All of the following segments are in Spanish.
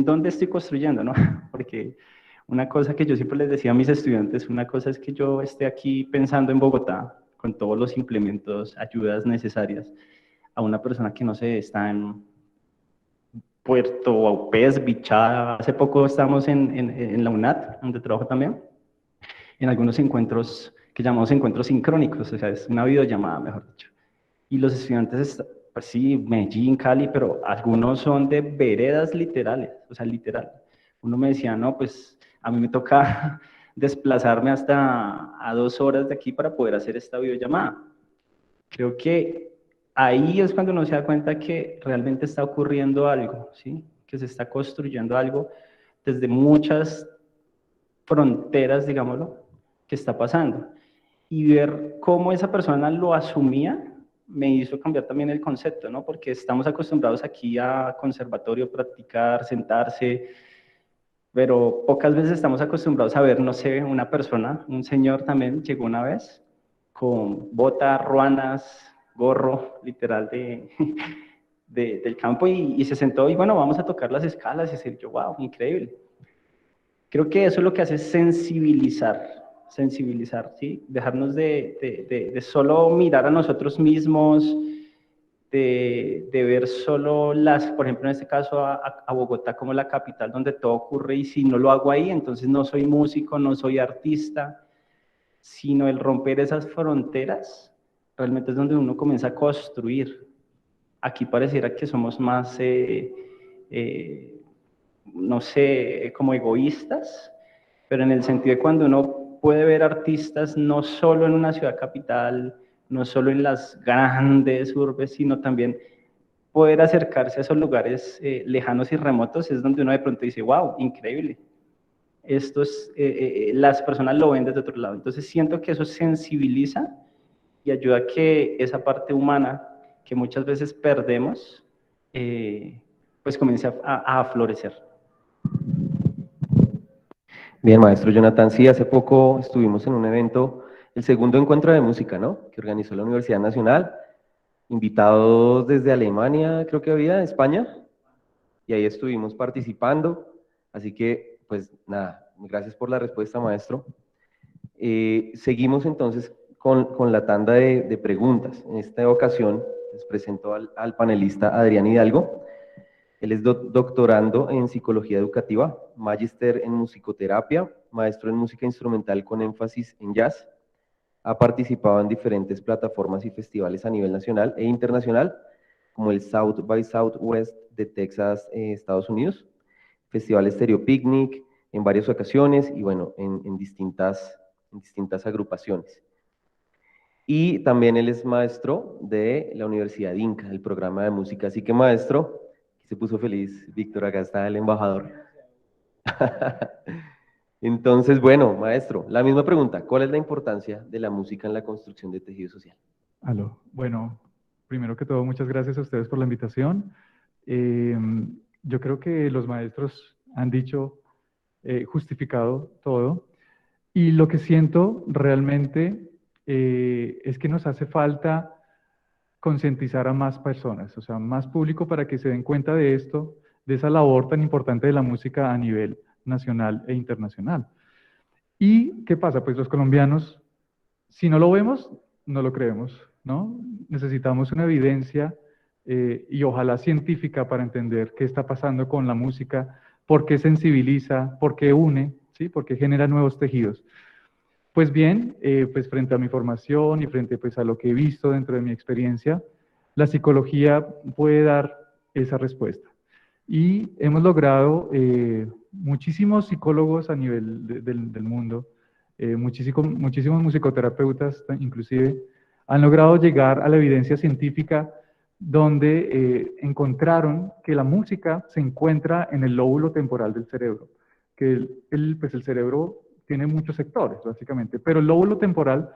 dónde estoy construyendo, ¿no? Porque una cosa que yo siempre les decía a mis estudiantes, una cosa es que yo esté aquí pensando en Bogotá, con todos los implementos, ayudas necesarias, a una persona que no sé, está en Puerto Aupés, Bichada. Hace poco estábamos en la UNAT, donde trabajo también, en algunos encuentros que llamamos encuentros sincrónicos, o sea, es una videollamada, mejor dicho. Y los estudiantes, pues sí, Medellín, Cali, pero algunos son de veredas literales, o sea, literal. Uno me decía, no, pues a mí me toca desplazarme hasta a 2 horas de aquí para poder hacer esta videollamada. Creo que ahí es cuando uno se da cuenta que realmente está ocurriendo algo, ¿sí? Que se está construyendo algo desde muchas fronteras, digámoslo, que está pasando. Y ver cómo esa persona lo asumía me hizo cambiar también el concepto, ¿no? Porque estamos acostumbrados aquí a conservatorio, practicar, sentarse, pero pocas veces estamos acostumbrados a ver, no sé, una persona, un señor también llegó una vez con botas, ruanas, gorro, literal, del campo y se sentó y bueno, vamos a tocar las escalas y decir yo, wow, increíble. Creo que eso es lo que hace es sensibilizar, ¿sí? Dejarnos de solo mirar a nosotros mismos, de ver solo por ejemplo, en este caso a Bogotá como la capital donde todo ocurre y si no lo hago ahí, entonces no soy músico, no soy artista, sino el romper esas fronteras, realmente es donde uno comienza a construir. Aquí pareciera que somos más, no sé, como egoístas, pero en el sentido de cuando uno puede ver artistas no solo en una ciudad capital, no solo en las grandes urbes, sino también poder acercarse a esos lugares lejanos y remotos, es donde uno de pronto dice, wow, increíble. Las personas lo ven desde otro lado. Entonces siento que eso sensibiliza y ayuda a que esa parte humana que muchas veces perdemos, pues comience a florecer. Bien, maestro Jonathan, sí, hace poco estuvimos en un evento, el segundo encuentro de música, ¿no? Que organizó la Universidad Nacional, invitados desde Alemania, creo que había, España, y ahí estuvimos participando. Así que, pues nada, gracias por la respuesta, maestro. Seguimos entonces con la tanda de preguntas. En esta ocasión les presento al panelista Adrián Hidalgo. Él es doctorando en psicología educativa, magíster en musicoterapia, maestro en música instrumental con énfasis en jazz. Ha participado en diferentes plataformas y festivales a nivel nacional e internacional, como el South by Southwest de Texas, Estados Unidos, Festival Stereo Picnic en varias ocasiones y bueno, en distintas agrupaciones. Y también él es maestro de la Universidad Inca, el programa de música. Así que maestro, se puso feliz, Víctor, acá está el embajador. Entonces, bueno, maestro, la misma pregunta, ¿cuál es la importancia de la música en la construcción de tejido social? Aló. Bueno, primero que todo, muchas gracias a ustedes por la invitación. Eh, yo creo que los maestros han dicho, justificado todo. Y lo que siento realmente es que nos hace falta concientizar a más personas, o sea, más público para que se den cuenta de esto, de esa labor tan importante de la música a nivel nacional e internacional. ¿Y qué pasa? Pues los colombianos, si no lo vemos, no lo creemos, ¿no? Necesitamos una evidencia y ojalá científica para entender qué está pasando con la música, por qué sensibiliza, por qué une, ¿sí? Por qué genera nuevos tejidos. Pues bien, pues frente a mi formación y frente pues a lo que he visto dentro de mi experiencia, la psicología puede dar esa respuesta. Y hemos logrado muchísimos psicólogos a nivel del mundo, muchísimos musicoterapeutas inclusive, han logrado llegar a la evidencia científica donde encontraron que la música se encuentra en el lóbulo temporal del cerebro, que pues el cerebro tiene muchos sectores, básicamente, pero el lóbulo temporal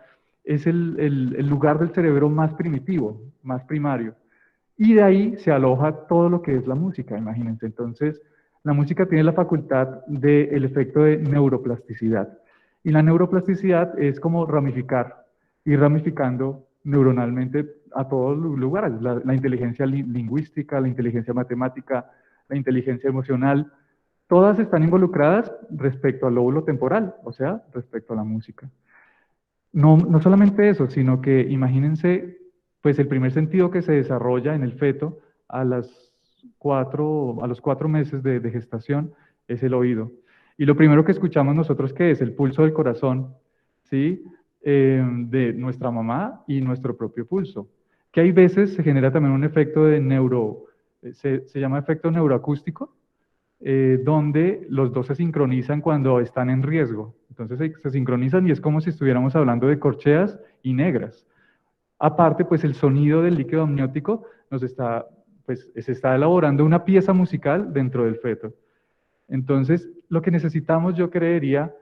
es el lugar del cerebro más primitivo, más primario, y de ahí se aloja todo lo que es la música, imagínense. Entonces, la música tiene la facultad del efecto de neuroplasticidad, y la neuroplasticidad es como ramificar, ir ramificando neuronalmente a todos los lugares, la inteligencia lingüística, la inteligencia matemática, la inteligencia emocional, todas están involucradas respecto al lóbulo temporal, o sea, respecto a la música. No solamente eso, sino que imagínense, pues el primer sentido que se desarrolla en el feto a los 4 meses de gestación es el oído. Y lo primero que escuchamos nosotros, ¿qué es? El pulso del corazón, ¿sí? De nuestra mamá y nuestro propio pulso. Que hay veces se genera también un efecto de se llama efecto neuroacústico, donde los dos se sincronizan cuando están en riesgo. Entonces se sincronizan y es como si estuviéramos hablando de corcheas y negras. Aparte, pues el sonido del líquido amniótico se está elaborando una pieza musical dentro del feto. Entonces, lo que necesitamos, yo creería,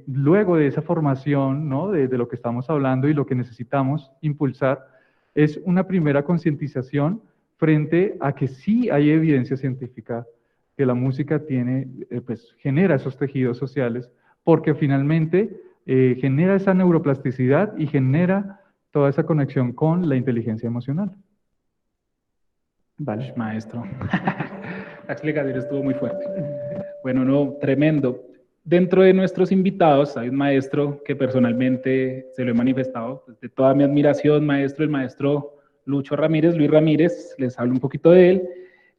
luego de esa formación, ¿no? de lo que estamos hablando y lo que necesitamos impulsar, es una primera concientización frente a que sí hay evidencia científica que la música genera esos tejidos sociales, porque finalmente genera esa neuroplasticidad y genera toda esa conexión con la inteligencia emocional. Vale, maestro. La explicación estuvo muy fuerte. Bueno, no, tremendo. Dentro de nuestros invitados hay un maestro que personalmente se lo he manifestado, pues, de toda mi admiración, maestro, el maestro Lucho Ramírez, Luis Ramírez, les hablo un poquito de él.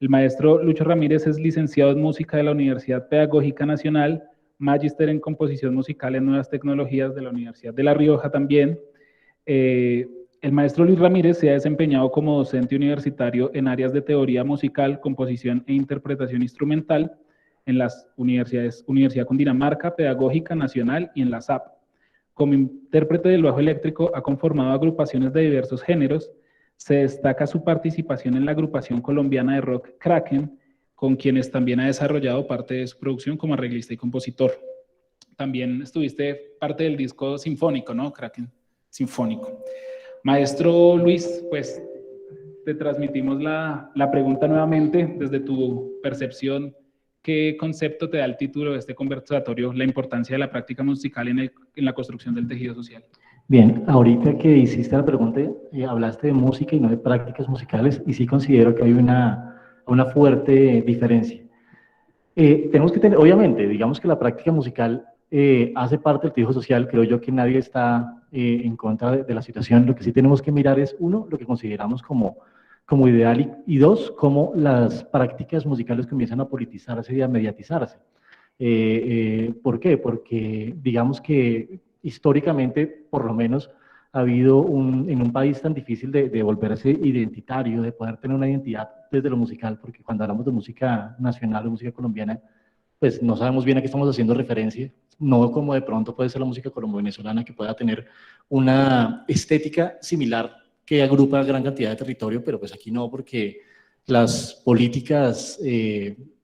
El maestro Lucho Ramírez es licenciado en música de la Universidad Pedagógica Nacional, magíster en composición musical en nuevas tecnologías de la Universidad de La Rioja también. El maestro Luis Ramírez se ha desempeñado como docente universitario en áreas de teoría musical, composición e interpretación instrumental en las Universidad Cundinamarca, Pedagógica Nacional y en la SAP. Como intérprete del bajo eléctrico ha conformado agrupaciones de diversos géneros. Se destaca su participación en la agrupación colombiana de rock Kraken, con quienes también ha desarrollado parte de su producción como arreglista y compositor. También estuviste parte del disco sinfónico, ¿no? Kraken sinfónico. Maestro Luis, pues te transmitimos la pregunta nuevamente desde tu percepción. ¿Qué concepto te da el título de este conversatorio, la importancia de la práctica musical en la construcción del tejido social? Bien, ahorita que hiciste la pregunta, hablaste de música y no de prácticas musicales, y sí considero que hay una fuerte diferencia. Tenemos que tener, obviamente, digamos que la práctica musical hace parte del tejido social. Creo yo que nadie está en contra de la situación. Lo que sí tenemos que mirar es, uno, lo que consideramos como ideal, y dos, cómo las prácticas musicales comienzan a politizarse y a mediatizarse. ¿Por qué? Porque digamos que históricamente, por lo menos, ha habido en un país tan difícil de volverse identitario, de poder tener una identidad desde lo musical, porque cuando hablamos de música nacional o música colombiana, pues no sabemos bien a qué estamos haciendo referencia, no como de pronto puede ser la música colombo-venezolana, que pueda tener una estética similar que agrupa gran cantidad de territorio, pero pues aquí no, porque las políticas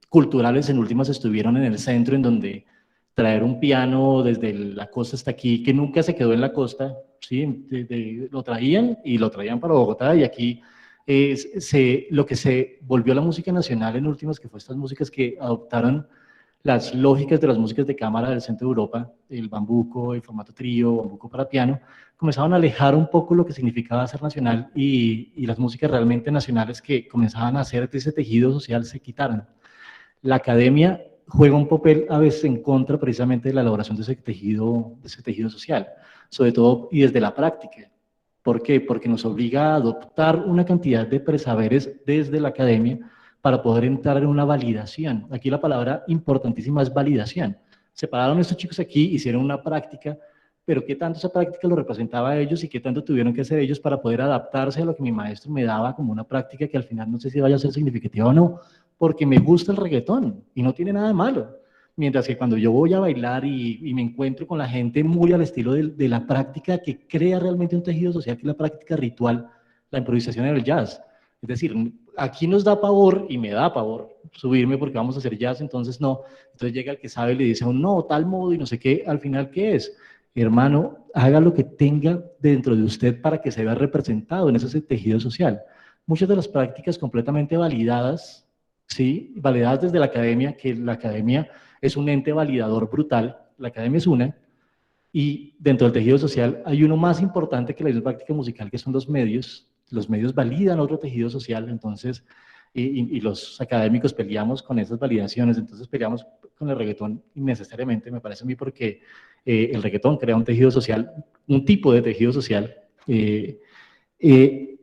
culturales en últimas estuvieron en el centro, en donde traer un piano desde la costa hasta aquí, que nunca se quedó en la costa, ¿sí? Lo traían para Bogotá, y aquí lo que se volvió la música nacional en últimas, que fue estas músicas que adoptaron las lógicas de las músicas de cámara del centro de Europa, el bambuco, el formato trío, bambuco para piano, comenzaban a alejar un poco lo que significaba ser nacional, y las músicas realmente nacionales que comenzaban a hacer de ese tejido social se quitaron. La academia juega un papel a veces en contra precisamente de la elaboración de ese tejido social, sobre todo y desde la práctica. ¿Por qué? Porque nos obliga a adoptar una cantidad de presaberes desde la academia para poder entrar en una validación. Aquí la palabra importantísima es validación. Se pararon estos chicos aquí, hicieron una práctica, pero ¿qué tanto esa práctica lo representaba a ellos y qué tanto tuvieron que hacer ellos para poder adaptarse a lo que mi maestro me daba como una práctica que al final no sé si vaya a ser significativa o no? Porque me gusta el reggaetón y no tiene nada de malo. Mientras que cuando yo voy a bailar y me encuentro con la gente muy al estilo de la práctica que crea realmente un tejido social, que es la práctica ritual, la improvisación en el jazz. Es decir, aquí nos da pavor, y me da pavor subirme porque vamos a hacer jazz, entonces no. Entonces llega el que sabe y le dice a uno, no, tal modo y no sé qué. Al final, ¿qué es? Hermano, haga lo que tenga dentro de usted para que se vea representado en ese tejido social. Muchas de las prácticas completamente validadas, ¿sí? Validadas desde la academia, que la academia es un ente validador brutal, la academia es una, y dentro del tejido social hay uno más importante que la práctica musical, que son los medios. Los medios validan otro tejido social. Entonces y los académicos peleamos con esas validaciones, entonces peleamos con el reggaetón innecesariamente, me parece a mí, porque el reggaetón crea un tejido social, un tipo de tejido social,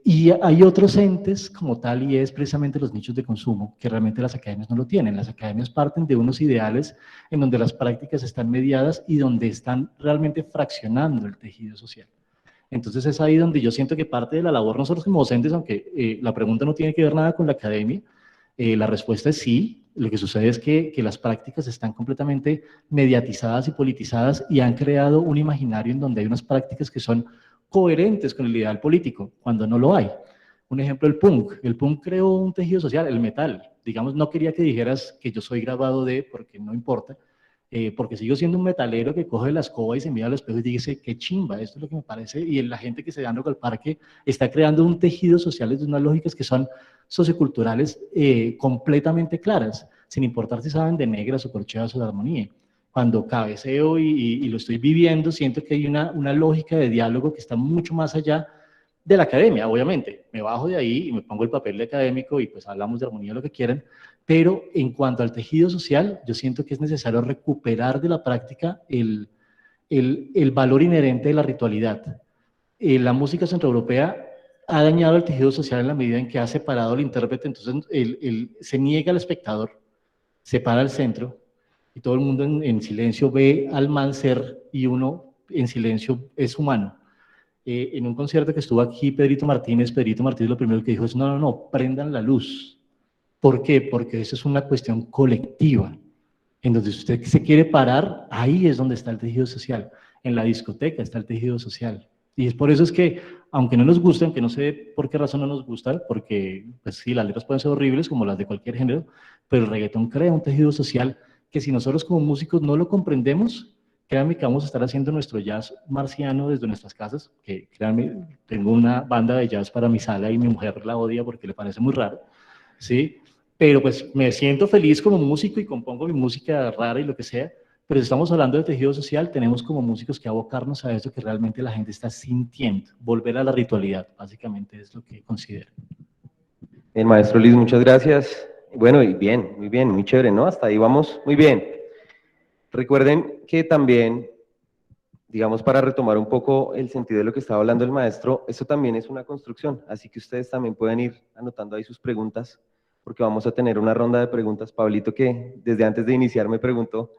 y hay otros entes como tal, y es precisamente los nichos de consumo, que realmente las academias no lo tienen. Las academias parten de unos ideales en donde las prácticas están mediadas y donde están realmente fraccionando el tejido social. Entonces es ahí donde yo siento que parte de la labor nosotros como docentes, aunque la pregunta no tiene que ver nada con la academia, la respuesta es sí. Lo que sucede es que las prácticas están completamente mediatizadas y politizadas y han creado un imaginario en donde hay unas prácticas que son coherentes con el ideal político, cuando no lo hay. Un ejemplo, el punk. El punk creó un tejido social, el metal. Digamos, no quería que dijeras que yo soy grabado de, porque no importa, porque sigo siendo un metalero que coge la escoba y se mira al espejo y dice, qué chimba, esto es lo que me parece, y la gente que se da al parque está creando un tejido social desde unas lógicas que son socioculturales completamente claras, sin importar si saben de negras o corcheas o de armonía. Cuando cabeceo y lo estoy viviendo, siento que hay una lógica de diálogo que está mucho más allá de la academia, obviamente. Me bajo de ahí y me pongo el papel de académico y pues hablamos de armonía, lo que quieran, pero en cuanto al tejido social, yo siento que es necesario recuperar de la práctica el valor inherente de la ritualidad. La música centroeuropea ha dañado el tejido social en la medida en que ha separado al intérprete, entonces se niega al espectador, se para al centro y todo el mundo en silencio ve al man ser y uno en silencio es humano. En un concierto que estuvo aquí Pedrito Martínez lo primero que dijo es, no, no, no, prendan la luz. ¿Por qué? Porque eso es una cuestión colectiva. En donde usted se quiere parar, ahí es donde está el tejido social. En la discoteca está el tejido social. Y es por eso es que, aunque no nos guste, aunque no sé por qué razón no nos gusta, porque pues sí, las letras pueden ser horribles como las de cualquier género, pero el reggaetón crea un tejido social que si nosotros como músicos no lo comprendemos, créanme que vamos a estar haciendo nuestro jazz marciano desde nuestras casas, que créanme, tengo una banda de jazz para mi sala y mi mujer la odia porque le parece muy raro, ¿sí? Pero pues me siento feliz como músico y compongo mi música rara y lo que sea, pero si estamos hablando de tejido social, tenemos como músicos que abocarnos a eso que realmente la gente está sintiendo, volver a la ritualidad, básicamente es lo que considero. El maestro Luis, muchas gracias. Bueno, y bien, muy chévere, ¿no? Hasta ahí vamos muy bien. Recuerden que también, digamos, para retomar un poco el sentido de lo que estaba hablando el maestro, esto también es una construcción, así que ustedes también pueden ir anotando ahí sus preguntas, porque vamos a tener una ronda de preguntas. Pablito, que desde antes de iniciar me preguntó,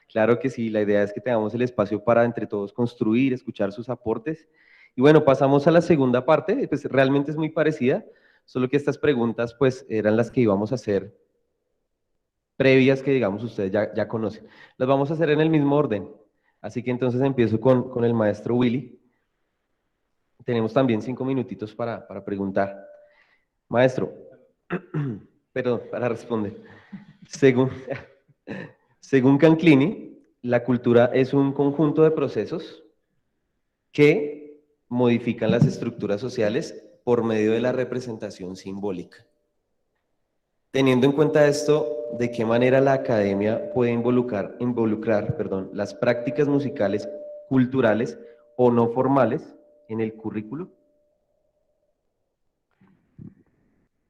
claro que sí, la idea es que tengamos el espacio para entre todos construir, escuchar sus aportes. Y bueno, pasamos a la segunda parte, pues realmente es muy parecida, solo que estas preguntas pues eran las que íbamos a hacer previas que digamos ustedes ya conocen. Las vamos a hacer en el mismo orden, así que entonces empiezo con el maestro Willy. Tenemos también 5 minutitos para preguntar. Maestro, perdón, para responder. Según Canclini, la cultura es un conjunto de procesos que modifican las estructuras sociales por medio de la representación simbólica. Teniendo en cuenta esto, ¿de qué manera la academia puede involucrar las prácticas musicales culturales o no formales en el currículo?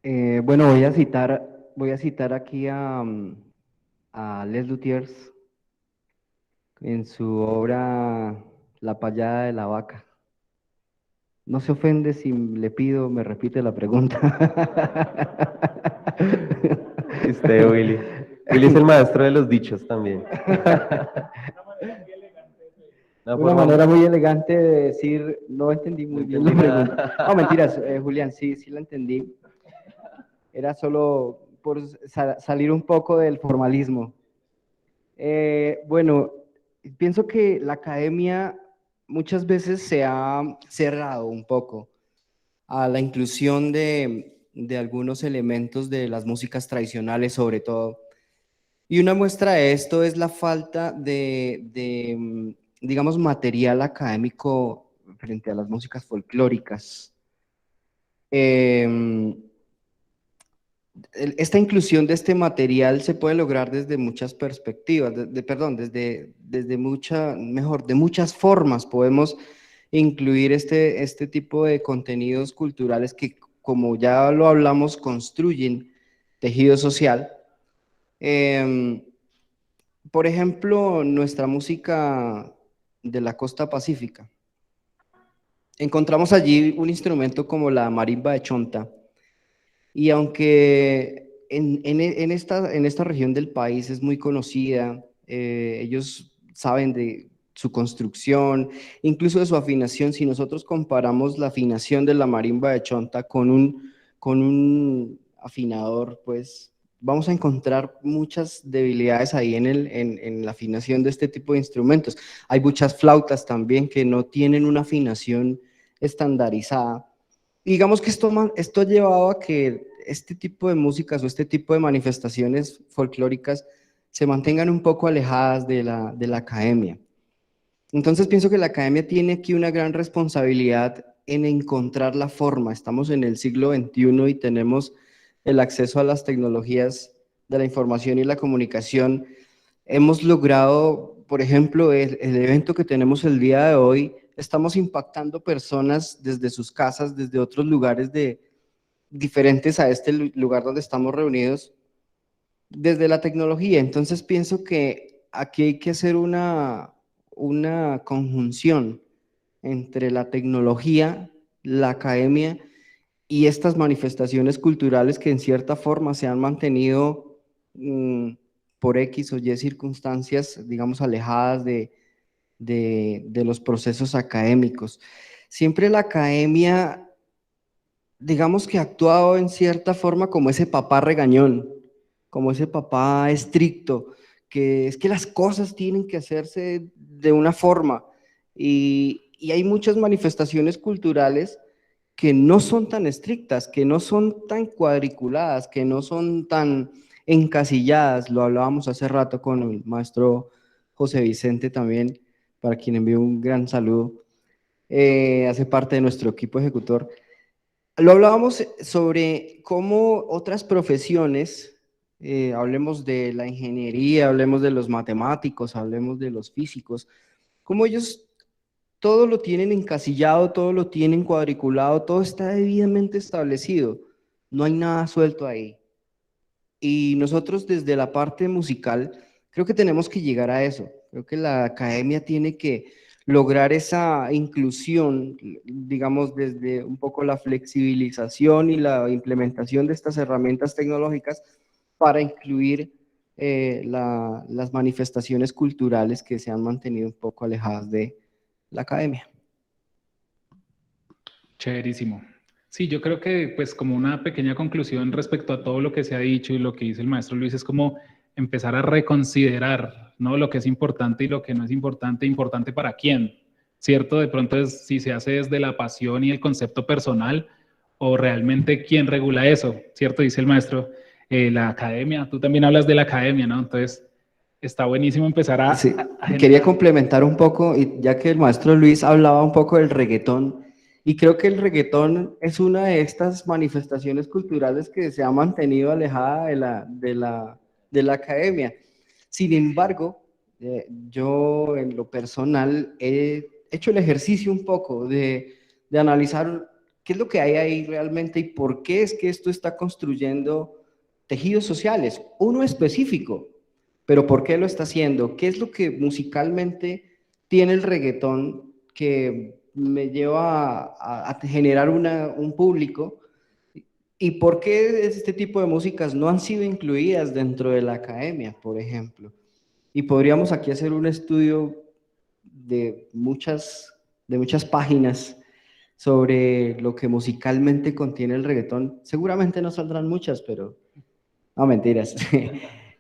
Bueno, voy a citar aquí a Les Luthiers en su obra La payada de la vaca. No se ofende si le pido, me repite la pregunta. Willy. Willy es el maestro de los dichos también. Una manera muy elegante de decir, no entendí muy bien la pregunta. No, mentiras, Julián, sí la entendí. Era solo por salir un poco del formalismo. Bueno, pienso que la academia muchas veces se ha cerrado un poco a la inclusión de algunos elementos de las músicas tradicionales, sobre todo. Y una muestra de esto es la falta de digamos, material académico frente a las músicas folclóricas. Esta inclusión de este material se puede lograr desde muchas perspectivas, desde muchas formas podemos incluir este tipo de contenidos culturales que, como ya lo hablamos, construyen tejido social. Por ejemplo, nuestra música de la costa pacífica. Encontramos allí un instrumento como la marimba de chonta, y aunque en esta región del país es muy conocida, ellos saben de su construcción, incluso de su afinación. Si nosotros comparamos la afinación de la marimba de chonta con un afinador, pues vamos a encontrar muchas debilidades ahí en la afinación de este tipo de instrumentos. Hay muchas flautas también que no tienen una afinación estandarizada. Digamos que esto ha llevado a que este tipo de músicas o este tipo de manifestaciones folclóricas se mantengan un poco alejadas de la academia. Entonces pienso que la academia tiene aquí una gran responsabilidad en encontrar la forma. Estamos en el siglo XXI y tenemos el acceso a las tecnologías de la información y la comunicación. Hemos logrado, por ejemplo, el evento que tenemos el día de hoy, estamos impactando personas desde sus casas, desde otros lugares diferentes a este lugar donde estamos reunidos, desde la tecnología. Entonces pienso que aquí hay que hacer una conjunción entre la tecnología, la academia y estas manifestaciones culturales que en cierta forma se han mantenido por X o Y circunstancias, digamos, alejadas de los procesos académicos. Siempre la academia, digamos que ha actuado en cierta forma como ese papá regañón, como ese papá estricto, que es que las cosas tienen que hacerse de una forma, y hay muchas manifestaciones culturales que no son tan estrictas, que no son tan cuadriculadas, que no son tan encasilladas. Lo hablábamos hace rato con el maestro José Vicente también, para quien envío un gran saludo. Hace parte de nuestro equipo ejecutor. Lo hablábamos sobre cómo otras profesiones, hablemos de la ingeniería, hablemos de los matemáticos, hablemos de los físicos, cómo ellos todo lo tienen encasillado, todo lo tienen cuadriculado, todo está debidamente establecido, no hay nada suelto ahí. Y nosotros desde la parte musical creo que tenemos que llegar a eso. Creo que la academia tiene que lograr esa inclusión, digamos, desde un poco la flexibilización y la implementación de estas herramientas tecnológicas para incluir las manifestaciones culturales que se han mantenido un poco alejadas de la academia. Chéverísimo. Sí, yo creo que pues como una pequeña conclusión respecto a todo lo que se ha dicho y lo que dice el maestro Luis es como empezar a reconsiderar, ¿no? Lo que es importante y lo que no es importante, importante para quién, ¿cierto? De pronto es si se hace desde la pasión y el concepto personal o realmente quién regula eso, ¿cierto? Dice el maestro, la academia, tú también hablas de la academia, ¿no? Entonces está buenísimo empezar a... Sí, quería complementar un poco, y ya que el maestro Luis hablaba un poco del reggaetón, y creo que el reggaetón es una de estas manifestaciones culturales que se ha mantenido alejada de la academia. Sin embargo, yo en lo personal he hecho el ejercicio un poco de analizar qué es lo que hay ahí realmente y por qué es que esto está construyendo tejidos sociales, uno específico, pero ¿por qué lo está haciendo? ¿Qué es lo que musicalmente tiene el reggaetón que me lleva a generar un público? ¿Y por qué este tipo de músicas no han sido incluidas dentro de la academia, por ejemplo? Y podríamos aquí hacer un estudio de muchas páginas sobre lo que musicalmente contiene el reggaetón. Seguramente no saldrán muchas, pero... No, mentiras.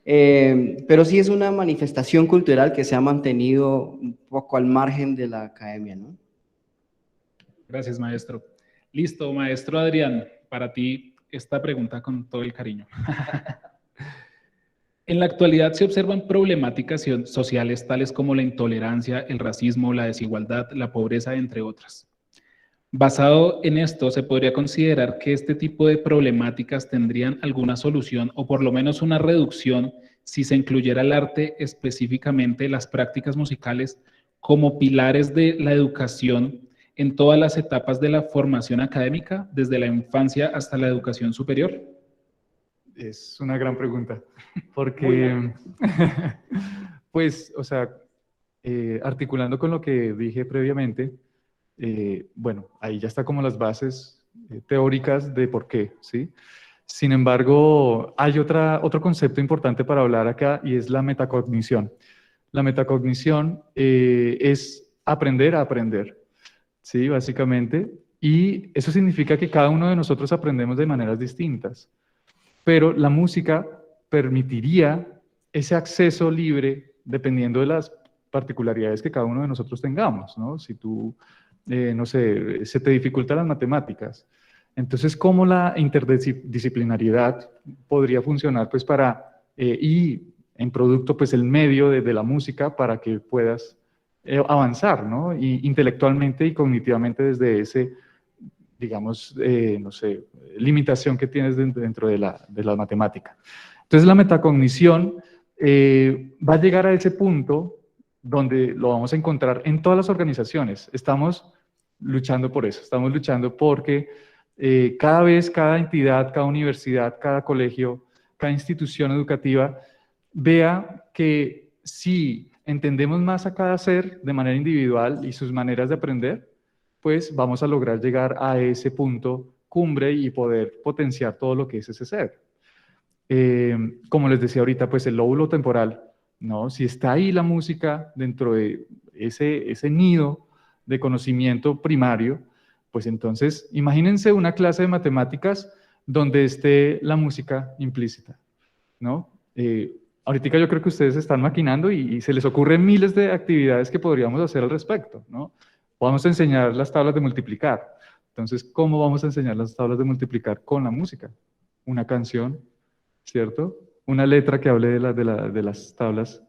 Pero sí es una manifestación cultural que se ha mantenido un poco al margen de la academia, ¿no? Gracias, maestro. Listo, maestro Adrián, para ti esta pregunta con todo el cariño. En la actualidad se observan problemáticas sociales tales como la intolerancia, el racismo, la desigualdad, la pobreza, entre otras. Basado en esto, se podría considerar que este tipo de problemáticas tendrían alguna solución o por lo menos una reducción si se incluyera el arte, específicamente las prácticas musicales, como pilares de la educación en todas las etapas de la formación académica, desde la infancia hasta la educación superior. Es una gran pregunta, porque, pues, o sea, articulando con lo que dije previamente, bueno, ahí ya está como las bases teóricas de por qué, ¿sí? Sin embargo, hay otro concepto importante para hablar acá y es la metacognición. La metacognición es aprender a aprender, ¿sí? Básicamente, y eso significa que cada uno de nosotros aprendemos de maneras distintas, pero la música permitiría ese acceso libre dependiendo de las particularidades que cada uno de nosotros tengamos, ¿no? Si tú, no sé, se te dificultan las matemáticas, entonces, ¿cómo la interdisciplinariedad podría funcionar pues para, y en producto pues el medio de la música para que puedas avanzar, ¿no? Y intelectualmente y cognitivamente desde ese, digamos, no sé, limitación que tienes dentro de la matemática. Entonces la metacognición va a llegar a ese punto donde lo vamos a encontrar en todas las organizaciones. Estamos luchando por eso, estamos luchando porque cada vez, cada entidad, cada universidad, cada colegio, cada institución educativa vea que si entendemos más a cada ser de manera individual y sus maneras de aprender, pues vamos a lograr llegar a ese punto cumbre y poder potenciar todo lo que es ese ser. Como les decía ahorita, pues el lóbulo temporal, ¿no? Si está ahí la música dentro de ese nido de conocimiento primario, pues entonces imagínense una clase de matemáticas donde esté la música implícita, ¿no? Ahorita yo creo que ustedes están maquinando y se les ocurren miles de actividades que podríamos hacer al respecto, ¿no? Vamos a enseñar las tablas de multiplicar. Entonces, ¿cómo vamos a enseñar las tablas de multiplicar? Con la música. Una canción, ¿cierto? Una letra que hable de las tablas.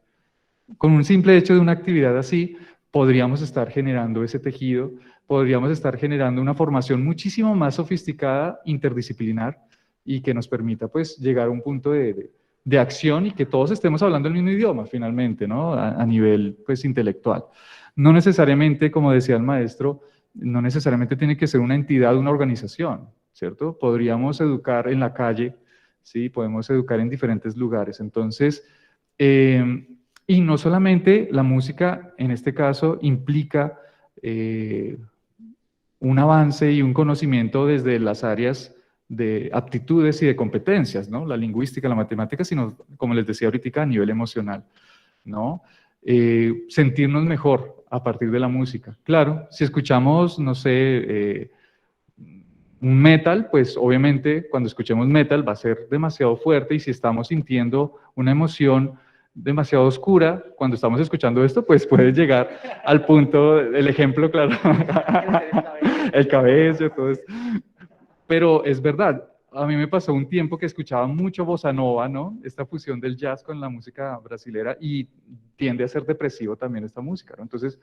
Con un simple hecho de una actividad así, podríamos estar generando ese tejido, podríamos estar generando una formación muchísimo más sofisticada, interdisciplinar, y que nos permita pues llegar a un punto de acción y que todos estemos hablando el mismo idioma finalmente, ¿no? A nivel pues intelectual. No necesariamente, como decía el maestro, no necesariamente tiene que ser una entidad, una organización, ¿cierto? Podríamos educar en la calle, ¿sí? Podemos educar en diferentes lugares. Entonces, y no solamente la música, en este caso, implica un avance y un conocimiento desde las áreas de aptitudes y de competencias, ¿no? La lingüística, la matemática, sino, como les decía ahorita, a nivel emocional, ¿no? Sentirnos mejor a partir de la música. Claro, si escuchamos, no sé, un metal, pues obviamente cuando escuchemos metal va a ser demasiado fuerte y si estamos sintiendo una emoción demasiado oscura, cuando estamos escuchando esto, pues puede llegar al punto, el ejemplo, claro, el cabello, todo esto. Pero es verdad, a mí me pasó un tiempo que escuchaba mucho bossa nova, ¿no? Esta fusión del jazz con la música brasilera y tiende a ser depresivo también esta música, ¿no? Entonces,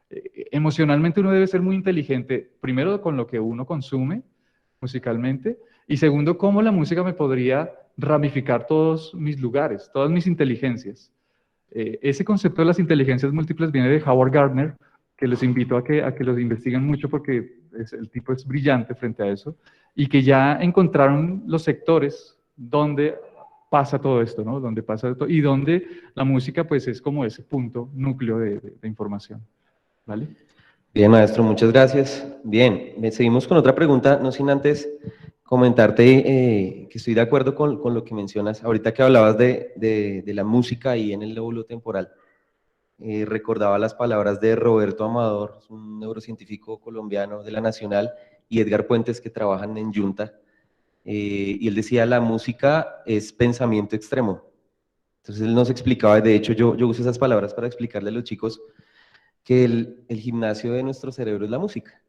emocionalmente uno debe ser muy inteligente, primero con lo que uno consume musicalmente y segundo, cómo la música me podría ramificar todos mis lugares, todas mis inteligencias. Ese concepto de las inteligencias múltiples viene de Howard Gardner, que les invito a que los investiguen mucho porque el tipo es brillante frente a eso, y que ya encontraron los sectores donde pasa todo esto, ¿no? Donde pasa todo, y donde la música pues es como ese punto, núcleo de información, ¿vale? Bien, maestro, muchas gracias. Bien, seguimos con otra pregunta, no sin antes comentarte que estoy de acuerdo con lo que mencionas. Ahorita que hablabas de la música y en el lóbulo temporal, recordaba las palabras de Roberto Amador, un neurocientífico colombiano de la Nacional, y Edgar Puentes, que trabajan en Yunta, y él decía, la música es pensamiento extremo. Entonces él nos explicaba, de hecho yo uso esas palabras para explicarle a los chicos que el gimnasio de nuestro cerebro es la música.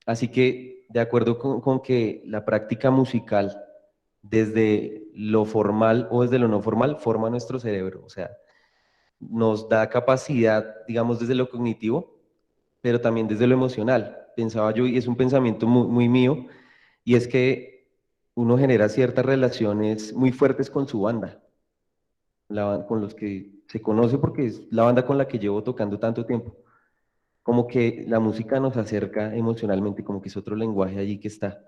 Así que, de acuerdo con que la práctica musical, desde lo formal o desde lo no formal, forma nuestro cerebro, o sea, nos da capacidad, digamos, desde lo cognitivo, pero también desde lo emocional. Pensaba yo, y es un pensamiento muy, muy mío, y es que uno genera ciertas relaciones muy fuertes con su banda, con los que se conoce porque es la banda con la que llevo tocando tanto tiempo. Como que la música nos acerca emocionalmente, como que es otro lenguaje allí que está.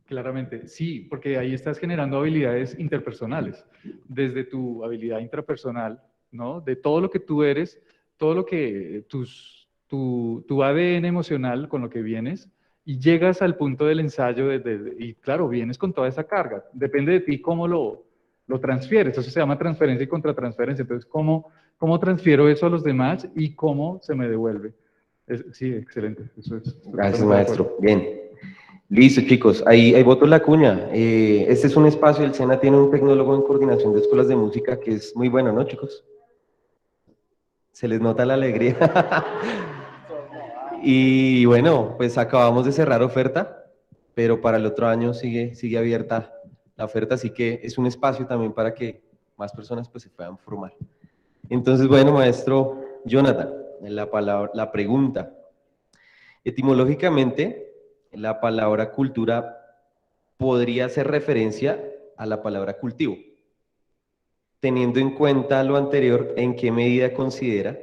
Claramente, sí, porque ahí estás generando habilidades interpersonales, desde tu habilidad intrapersonal, ¿no? De todo lo que tú eres, todo lo que tu ADN emocional con lo que vienes, y llegas al punto del ensayo, y claro, vienes con toda esa carga, depende de ti cómo lo transfieres, eso se llama transferencia y contratransferencia, entonces, ¿cómo transfiero eso a los demás y cómo se me devuelve? Sí, excelente, eso es. Estoy Gracias, totalmente de acuerdo. maestro. Bien. Listo, chicos. Ahí boto la cuña. Este es un espacio, el SENA tiene un tecnólogo en coordinación de escuelas de música que es muy bueno, ¿no, chicos? Se les nota la alegría. Y bueno, pues acabamos de cerrar oferta, pero para el otro año sigue abierta la oferta, así que es un espacio también para que más personas pues se puedan formar. Entonces, bueno, maestro Jonathan, la pregunta. Etimológicamente, la palabra cultura podría hacer referencia a la palabra cultivo. Teniendo en cuenta lo anterior, ¿en qué medida considera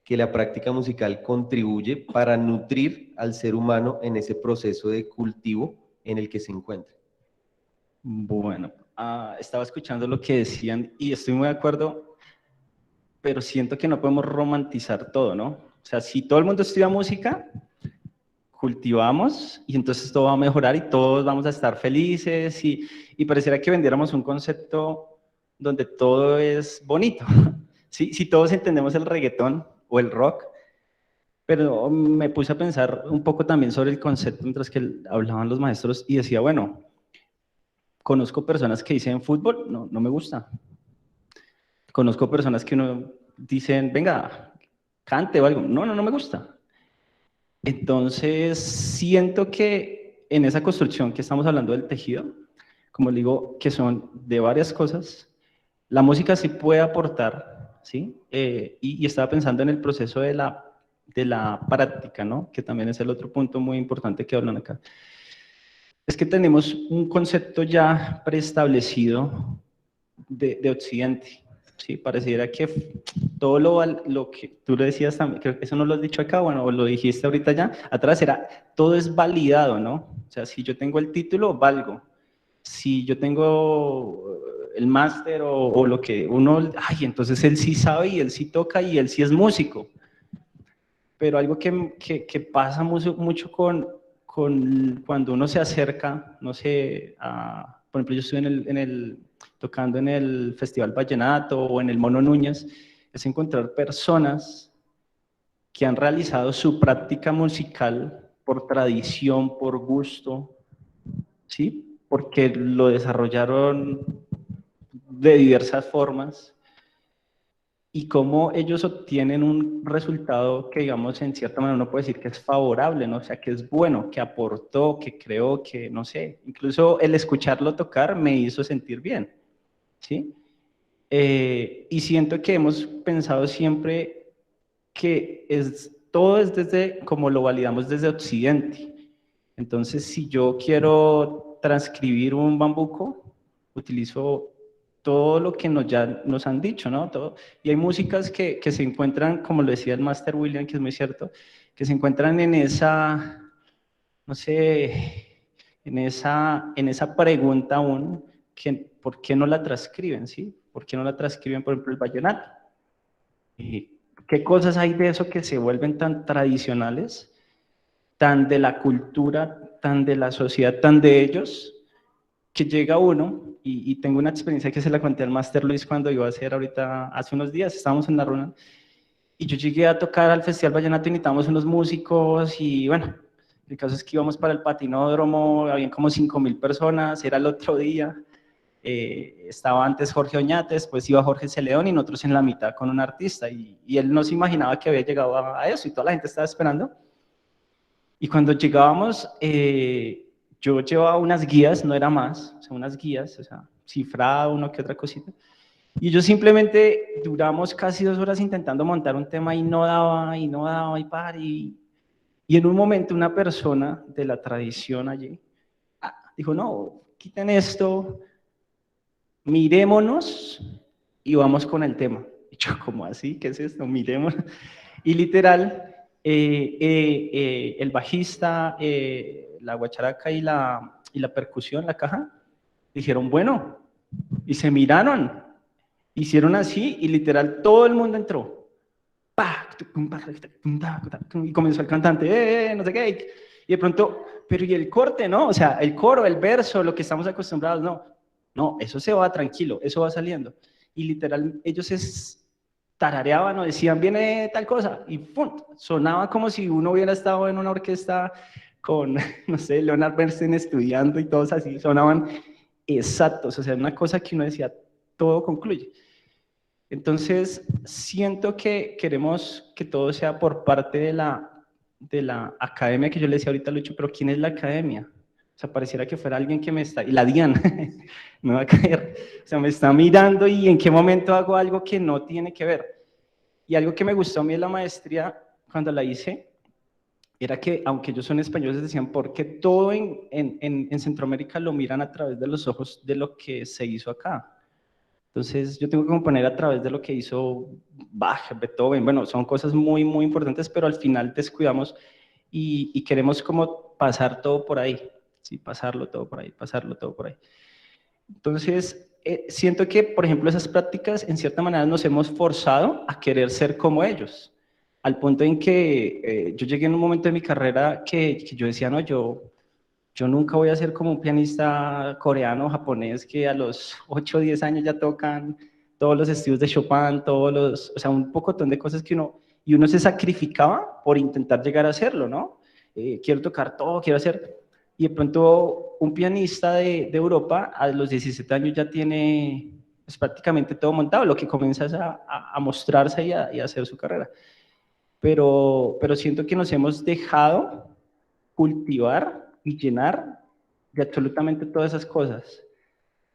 que la práctica musical contribuye para nutrir al ser humano en ese proceso de cultivo en el que se encuentra? Bueno, estaba escuchando lo que decían y estoy muy de acuerdo, pero siento que no podemos romantizar todo, ¿no? O sea, si todo el mundo estudia música, cultivamos y entonces todo va a mejorar y todos vamos a estar felices y pareciera que vendiéramos un concepto donde todo es bonito. ¿Sí? Si todos entendemos el reggaetón o el rock, pero me puse a pensar un poco también sobre el concepto mientras que hablaban los maestros y decía, bueno, conozco personas que dicen fútbol, no me gusta. Conozco personas que uno dicen, venga, cante o algo, no me gusta. Entonces, siento que en esa construcción que estamos hablando del tejido, como le digo, que son de varias cosas, la música sí puede aportar, ¿sí? Y estaba pensando en el proceso de la práctica, ¿no? Que también es el otro punto muy importante que hablan acá. Es que tenemos un concepto ya preestablecido de Occidente, ¿sí? Pareciera que todo lo que tú le decías también, creo que eso no lo has dicho acá, bueno, o lo dijiste ahorita ya, atrás era, todo es validado, ¿no? O sea, si yo tengo el título, valgo. Si yo tengo el máster o lo que uno, ay, entonces él sí sabe y él sí toca y él sí es músico. Pero algo que pasa mucho cuando uno se acerca, no sé, por ejemplo, yo estuve tocando en el Festival Vallenato o en el Mono Núñez, es encontrar personas que han realizado su práctica musical por tradición, por gusto, ¿sí? Porque lo desarrollaron de diversas formas y cómo ellos obtienen un resultado que, digamos, en cierta manera uno puede decir que es favorable, ¿no? O sea, que es bueno, que aportó, que creó, que no sé, incluso el escucharlo tocar me hizo sentir bien, ¿sí? Y siento que hemos pensado siempre que todo es desde, como lo validamos desde Occidente. Entonces, si yo quiero transcribir un bambuco, utilizo todo lo que ya nos han dicho, ¿no? Todo. Y hay músicas que se encuentran, como lo decía el Master William, que es muy cierto, que se encuentran en esa, no sé, en esa pregunta aún, que, ¿por qué no la transcriben, sí? ¿Por qué no la transcriben, por ejemplo, el vallenato? ¿Qué cosas hay de eso que se vuelven tan tradicionales, tan de la cultura, tan de la sociedad, tan de ellos, que llega uno, y tengo una experiencia que se la conté al Master Luis cuando iba a hacer ahorita, hace unos días, estábamos en la reunión, y yo llegué a tocar al Festival Vallenato, necesitábamos unos músicos, y bueno, el caso es que íbamos para el patinódromo, habían como 5.000 personas, era el otro día, estaba antes Jorge Oñate, después iba Jorge Celedón y nosotros en la mitad con un artista, y él no se imaginaba que había llegado a eso, y toda la gente estaba esperando. Y cuando llegábamos, yo llevaba unas guías, no era más, o sea, unas guías, o sea, cifrado, uno que otra cosita. Y yo simplemente duramos casi 2 horas intentando montar un tema y no daba, y en un momento una persona de la tradición allí dijo, no, quiten esto, mirémonos y vamos con el tema. Y yo, ¿cómo así? ¿Qué es esto? Mirémonos. Y literal, el bajista, la guacharaca y la y la percusión, la caja, dijeron, bueno, y se miraron, hicieron así y literal todo el mundo entró. Y comenzó el cantante, no sé qué, y de pronto, pero y el corte, ¿no? O sea, el coro, el verso, lo que estamos acostumbrados, no, eso se va tranquilo, eso va saliendo. Y literal, ellos tarareaban o decían, viene tal cosa, y ¡pum! Sonaba como si uno hubiera estado en una orquesta con, no sé, Leonard Bernstein estudiando y todos así, sonaban exactos, o sea, una cosa que uno decía, todo concluye. Entonces, siento que queremos que todo sea por parte de la academia, que yo le decía ahorita a Lucho, pero ¿quién es la academia? O sea, pareciera que fuera alguien que me está, y la DIAN, me va a caer, o sea, me está mirando y en qué momento hago algo que no tiene que ver. Y algo que me gustó a mí en la maestría, cuando la hice, era que, aunque ellos son españoles, decían, ¿por qué todo en Centroamérica lo miran a través de los ojos de lo que se hizo acá? Entonces, yo tengo que componer a través de lo que hizo Bach, Beethoven, bueno, son cosas muy, muy importantes, pero al final descuidamos y queremos como pasar todo por ahí, ¿sí? Pasarlo todo por ahí, pasarlo todo por ahí. Entonces, siento que, por ejemplo, esas prácticas, en cierta manera, nos hemos forzado a querer ser como ellos, al punto en que yo llegué en un momento de mi carrera que yo decía, no, yo nunca voy a ser como un pianista coreano o japonés que a los 8 o 10 años ya tocan todos los estudios de Chopin, o sea, un pocotón de cosas que uno se sacrificaba por intentar llegar a hacerlo, ¿no? Quiero tocar todo, quiero hacer, y de pronto un pianista de Europa a los 17 años ya tiene pues, prácticamente todo montado, lo que comienza es a mostrarse y a hacer su carrera. Pero siento que nos hemos dejado cultivar y llenar de absolutamente todas esas cosas.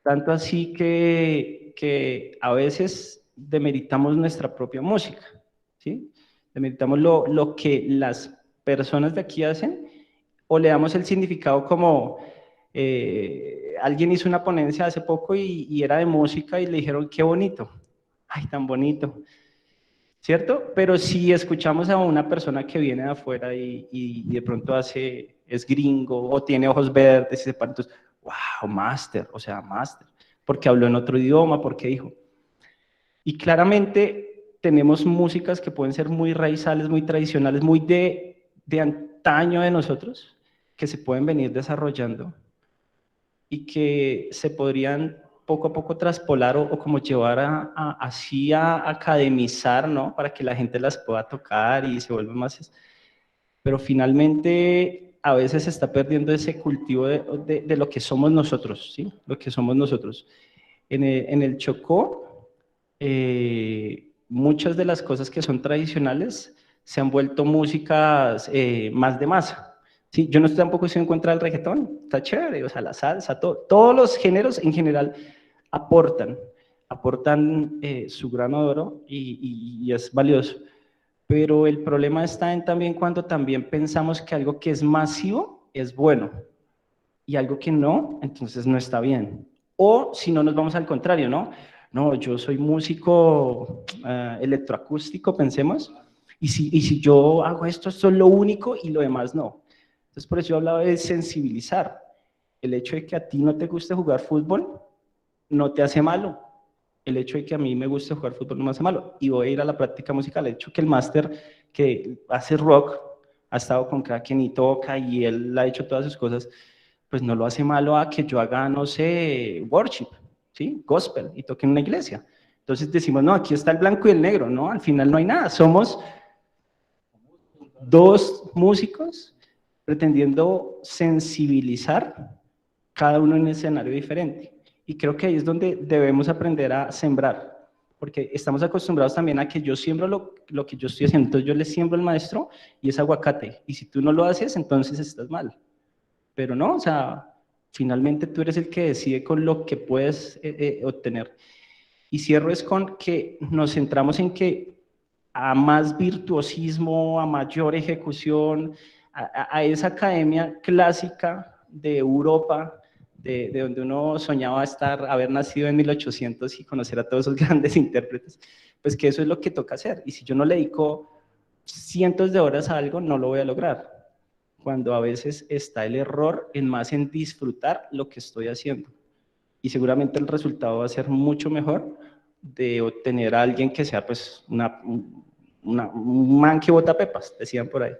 Tanto así que a veces demeritamos nuestra propia música, ¿sí? Demeritamos lo que las personas de aquí hacen o le damos el significado como alguien hizo una ponencia hace poco y era de música y le dijeron, qué bonito, ay, tan bonito, ¿cierto? Pero si escuchamos a una persona que viene de afuera y de pronto es gringo o tiene ojos verdes y se para, entonces, wow, máster, o sea, máster, porque habló en otro idioma, porque dijo. Y claramente tenemos músicas que pueden ser muy raizales, muy tradicionales, muy de antaño de nosotros, que se pueden venir desarrollando y que se podrían poco a poco traspolar o como llevar así a academizar, ¿no? Para que la gente las pueda tocar y se vuelva más... Pero finalmente a veces se está perdiendo ese cultivo de lo que somos nosotros, ¿sí? Lo que somos nosotros. En el Chocó, muchas de las cosas que son tradicionales se han vuelto músicas más de masa. Sí, yo no tampoco estoy en contra del reggaetón, está chévere, o sea, la salsa, todos los géneros en general aportan su grano de oro y es valioso. Pero el problema está en también cuando también pensamos que algo que es masivo es bueno y algo que no, entonces no está bien. O si no, nos vamos al contrario, ¿no? No, yo soy músico electroacústico, pensemos, y si yo hago esto es lo único y lo demás no. Entonces, por eso yo hablaba de sensibilizar. El hecho de que a ti no te guste jugar fútbol no te hace malo. El hecho de que a mí me guste jugar fútbol no me hace malo. Y voy a ir a la práctica musical. El hecho que el máster que hace rock ha estado con cada quien y toca y él ha hecho todas sus cosas, pues no lo hace malo a que yo haga, no sé, worship, ¿sí? Gospel y toque en una iglesia. Entonces decimos, no, aquí está el blanco y el negro, ¿no? Al final no hay nada. Somos dos músicos pretendiendo sensibilizar cada uno en un escenario diferente. Y creo que ahí es donde debemos aprender a sembrar, porque estamos acostumbrados también a que yo siembro lo que yo estoy haciendo, entonces yo le siembro al maestro y es aguacate, y si tú no lo haces, entonces estás mal. Pero no, o sea, finalmente tú eres el que decide con lo que puedes obtener. Y cierro es con que nos centramos en que a más virtuosismo, a mayor ejecución, a esa academia clásica de Europa, de donde uno soñaba haber nacido en 1800 y conocer a todos esos grandes intérpretes, pues que eso es lo que toca hacer. Y si yo no le dedico cientos de horas a algo, no lo voy a lograr. cuando a veces está el error en disfrutar lo que estoy haciendo. Y seguramente el resultado va a ser mucho mejor de obtener a alguien que sea pues un man que bota pepas, decían por ahí.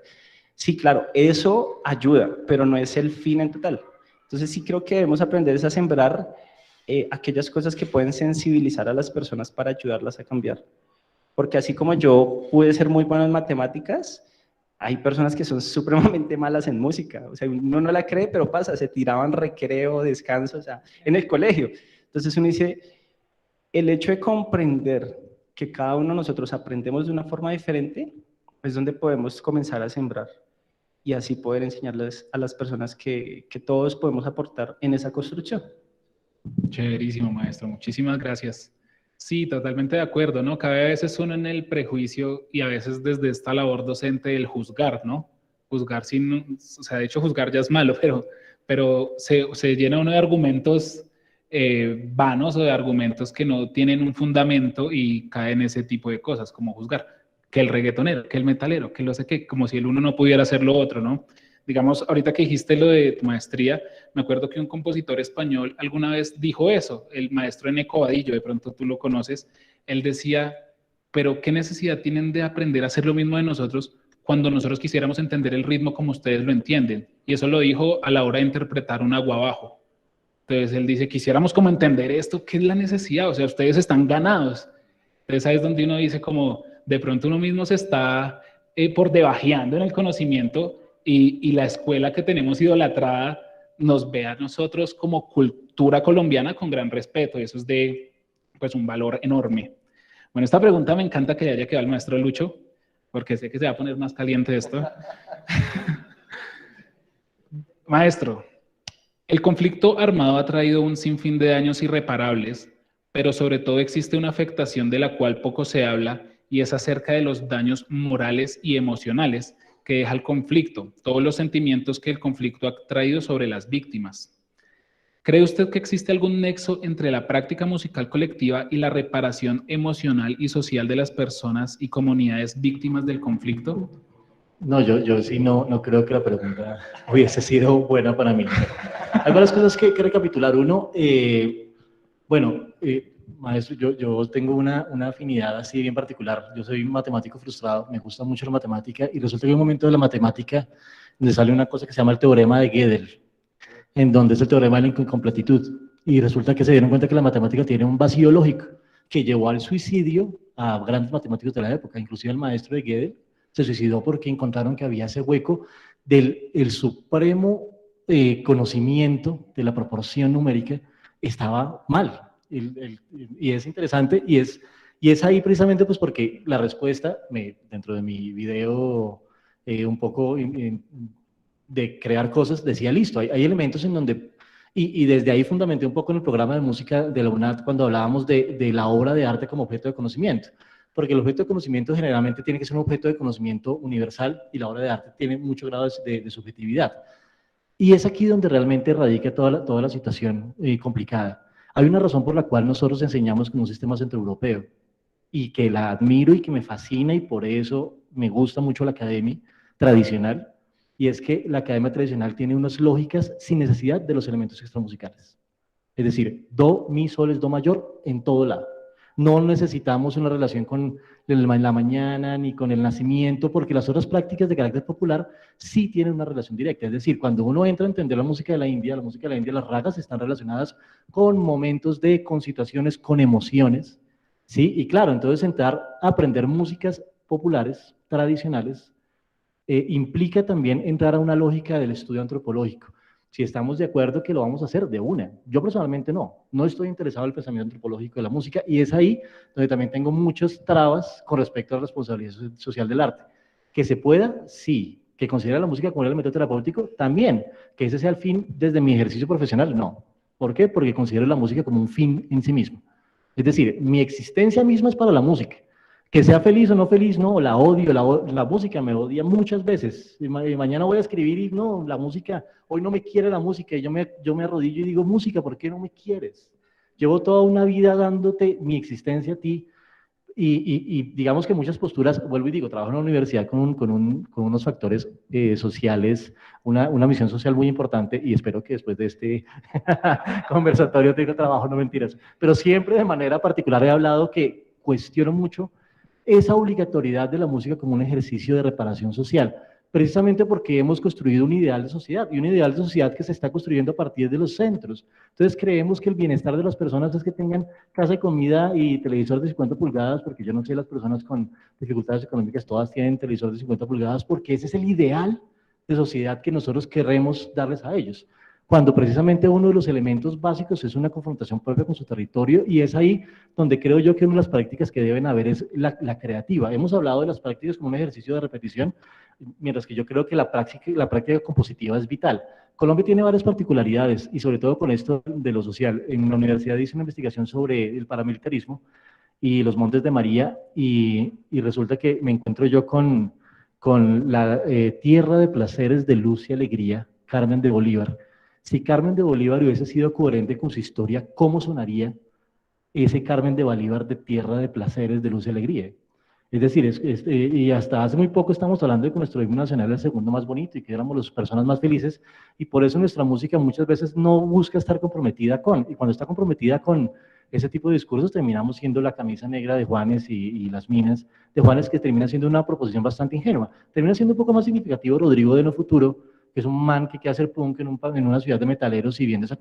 Sí, claro, eso ayuda, pero no es el fin en total. Entonces sí creo que debemos aprender a sembrar aquellas cosas que pueden sensibilizar a las personas para ayudarlas a cambiar. Porque así como yo pude ser muy bueno en matemáticas, hay personas que son supremamente malas en música. O sea, uno no la cree, pero pasa, se tiraban recreo, descanso, o sea, en el colegio. Entonces uno dice, el hecho de comprender que cada uno de nosotros aprendemos de una forma diferente, es donde podemos comenzar a sembrar y así poder enseñarles a las personas que todos podemos aportar en esa construcción. Chéverísimo, maestro. Muchísimas gracias. Sí, totalmente de acuerdo, ¿no? Cada vez es uno en el prejuicio y a veces desde esta labor docente el juzgar, ¿no? Juzgar sin, o sea, de hecho juzgar ya es malo, pero se llena uno de argumentos vanos o de argumentos que no tienen un fundamento y cae en ese tipo de cosas, como juzgar. Que el reggaetonero, que el metalero, que lo sé qué, como si el uno no pudiera hacer lo otro, ¿no? Digamos, ahorita que dijiste lo de tu maestría, me acuerdo que un compositor español alguna vez dijo eso, el maestro Eneco Badillo, de pronto tú lo conoces, él decía, pero ¿qué necesidad tienen de aprender a hacer lo mismo de nosotros cuando nosotros quisiéramos entender el ritmo como ustedes lo entienden? Y eso lo dijo a la hora de interpretar un aguabajo. Entonces él dice, quisiéramos como entender esto, ¿qué es la necesidad? O sea, ustedes están ganados. Entonces ahí es donde uno dice como, de pronto uno mismo se está por debajeando en el conocimiento y la escuela que tenemos idolatrada nos ve a nosotros como cultura colombiana con gran respeto, y eso es de pues un valor enorme. Bueno, esta pregunta me encanta que haya quedado el maestro Lucho, porque sé que se va a poner más caliente esto. Maestro, el conflicto armado ha traído un sinfín de daños irreparables, pero sobre todo existe una afectación de la cual poco se habla y es acerca de los daños morales y emocionales que deja el conflicto, todos los sentimientos que el conflicto ha traído sobre las víctimas. ¿Cree usted que existe algún nexo entre la práctica musical colectiva y la reparación emocional y social de las personas y comunidades víctimas del conflicto? No, yo sí no creo que la pregunta hubiese sido buena para mí. Hay varias cosas que recapitular. Uno, maestro, yo tengo una afinidad así bien particular. Yo soy un matemático frustrado, me gusta mucho la matemática y resulta que hay un momento de la matemática donde sale una cosa que se llama el teorema de Gödel, en donde es el teorema de la incompletitud. Y resulta que se dieron cuenta que la matemática tiene un vacío lógico que llevó al suicidio a grandes matemáticos de la época, inclusive el maestro de Gödel se suicidó porque encontraron que había ese hueco del el supremo conocimiento de la proporción numérica estaba mal. Y es interesante y es ahí precisamente pues porque la respuesta, dentro de mi video un poco de crear cosas, decía listo, hay elementos en donde, y desde ahí fundamenté un poco en el programa de música de la UNAD cuando hablábamos de la obra de arte como objeto de conocimiento, porque el objeto de conocimiento generalmente tiene que ser un objeto de conocimiento universal y la obra de arte tiene muchos grados de subjetividad. Y es aquí donde realmente radica toda la situación complicada. Hay una razón por la cual nosotros enseñamos con un sistema centroeuropeo y que la admiro y que me fascina y por eso me gusta mucho la academia tradicional, y es que la academia tradicional tiene unas lógicas sin necesidad de los elementos extramusicales. Es decir, do, mi, sol es do mayor en todo lado. No necesitamos una relación con la mañana ni con el nacimiento, porque las otras prácticas de carácter popular sí tienen una relación directa. Es decir, cuando uno entra a entender la música de la India, las ragas están relacionadas con momentos con situaciones, con emociones, ¿sí? Y claro, entonces entrar a aprender músicas populares, tradicionales, implica también entrar a una lógica del estudio antropológico. Si estamos de acuerdo que lo vamos a hacer de una. Yo personalmente no estoy interesado en el pensamiento antropológico de la música y es ahí donde también tengo muchas trabas con respecto a la responsabilidad social del arte. Que se pueda, sí. Que considera la música como un elemento terapéutico, también. Que ese sea el fin desde mi ejercicio profesional, no. ¿Por qué? Porque considero la música como un fin en sí mismo. Es decir, mi existencia misma es para la música. Que sea feliz o no feliz, no, la odio, la música me odia muchas veces. Y mañana voy a escribir y no, la música, hoy no me quiere la música. Y yo me arrodillo y digo, música, ¿por qué no me quieres? Llevo toda una vida dándote mi existencia a ti y digamos que muchas posturas, vuelvo y digo, trabajo en una universidad con unos factores sociales, una misión social muy importante, y espero que después de este conversatorio tenga trabajo, no mentiras, pero siempre de manera particular he hablado que cuestiono mucho esa obligatoriedad de la música como un ejercicio de reparación social, precisamente porque hemos construido un ideal de sociedad, y un ideal de sociedad que se está construyendo a partir de los centros. Entonces creemos que el bienestar de las personas es que tengan casa y comida y televisor de 50 pulgadas, porque yo no sé, las personas con dificultades económicas todas tienen televisor de 50 pulgadas, porque ese es el ideal de sociedad que nosotros queremos darles a ellos, cuando precisamente uno de los elementos básicos es una confrontación propia con su territorio, y es ahí donde creo yo que una de las prácticas que deben haber es la creativa. Hemos hablado de las prácticas como un ejercicio de repetición, mientras que yo creo que la práctica compositiva es vital. Colombia tiene varias particularidades, y sobre todo con esto de lo social. En la universidad hice una investigación sobre el paramilitarismo y los Montes de María, y resulta que me encuentro yo con la Tierra de Placeres de Luz y Alegría, Carmen de Bolívar. Si Carmen de Bolívar hubiese sido coherente con su historia, ¿cómo sonaría ese Carmen de Bolívar de Tierra de Placeres, de Luz y Alegría? Es decir, y hasta hace muy poco estamos hablando de que nuestro himno nacional es el segundo más bonito y que éramos las personas más felices, y por eso nuestra música muchas veces no busca estar comprometida con, y cuando está comprometida con ese tipo de discursos terminamos siendo la camisa negra de Juanes y las minas de Juanes, que termina siendo una proposición bastante ingenua. Termina siendo un poco más significativo Rodrigo de No Futuro, que es un man que quiere hacer punk en una ciudad de metaleros y viendo ese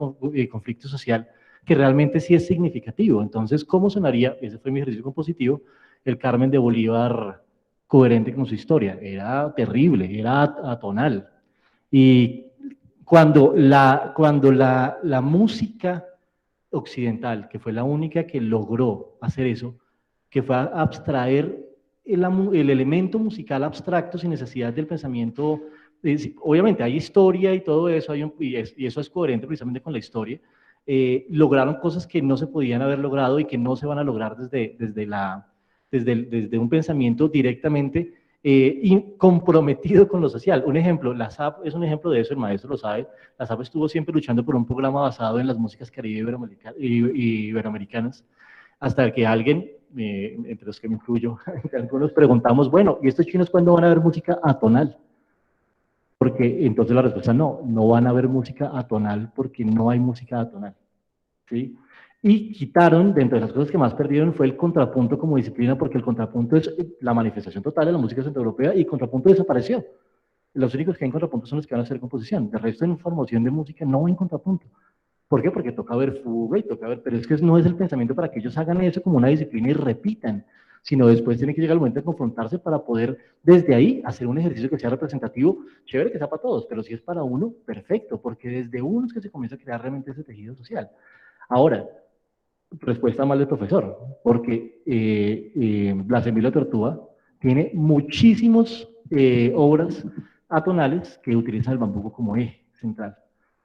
conflicto social, que realmente sí es significativo. Entonces, ¿cómo sonaría? Ese fue mi ejercicio compositivo, el Carmen de Bolívar coherente con su historia. Era terrible, era atonal. Y cuando la música occidental, que fue la única que logró hacer eso, que fue abstraer el elemento musical abstracto sin necesidad del pensamiento. Obviamente hay historia y todo eso, y eso es coherente precisamente con la historia. Lograron cosas que no se podían haber logrado y que no se van a lograr desde un pensamiento directamente comprometido con lo social. Un ejemplo, la SAP es un ejemplo de eso, el maestro lo sabe. La SAP estuvo siempre luchando por un programa basado en las músicas caribe iberoamericanas, hasta que alguien, entre los que me incluyo, algunos preguntamos, bueno, ¿y estos chinos cuándo van a ver música atonal? Porque entonces la respuesta no van a ver música atonal porque no hay música atonal, ¿sí? Y quitaron, dentro de las cosas que más perdieron fue el contrapunto como disciplina, porque el contrapunto es la manifestación total de la música centroeuropea, y el contrapunto desapareció. Los únicos que hay en contrapunto son los que van a hacer composición. De resto, en formación de música no hay contrapunto. ¿Por qué? Porque toca ver fuga y toca ver, pero es que no es el pensamiento para que ellos hagan eso como una disciplina y repitan, sino después tiene que llegar el momento de confrontarse para poder desde ahí hacer un ejercicio que sea representativo, chévere que sea para todos, pero si es para uno, perfecto, porque desde uno es que se comienza a crear realmente ese tejido social. Ahora, respuesta mal del profesor, porque Blas Emilio Tortúa tiene muchísimas obras atonales que utilizan el bambuco como eje central.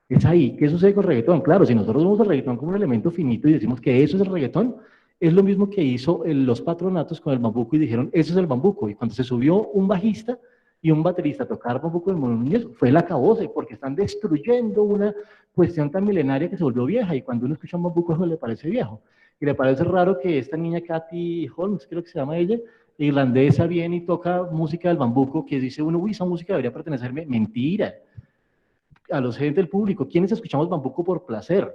Es ahí. ¿Qué sucede con el reggaetón? Claro, si nosotros vemos el reggaetón como un elemento finito y decimos que eso es el reggaetón, es lo mismo que hizo los patronatos con el bambuco y dijeron, eso es el bambuco. Y cuando se subió un bajista y un baterista a tocar bambuco en Mono Núñez, fue el acabose, porque están destruyendo una cuestión tan milenaria que se volvió vieja, y cuando uno escucha un bambuco eso le parece viejo. Y le parece raro que esta niña Katy Holmes, creo que se llama ella, irlandesa, viene y toca música del bambuco, que dice uno, uy, esa música debería pertenecerme. Mentira. A los gente del público, ¿quiénes escuchamos bambuco por placer?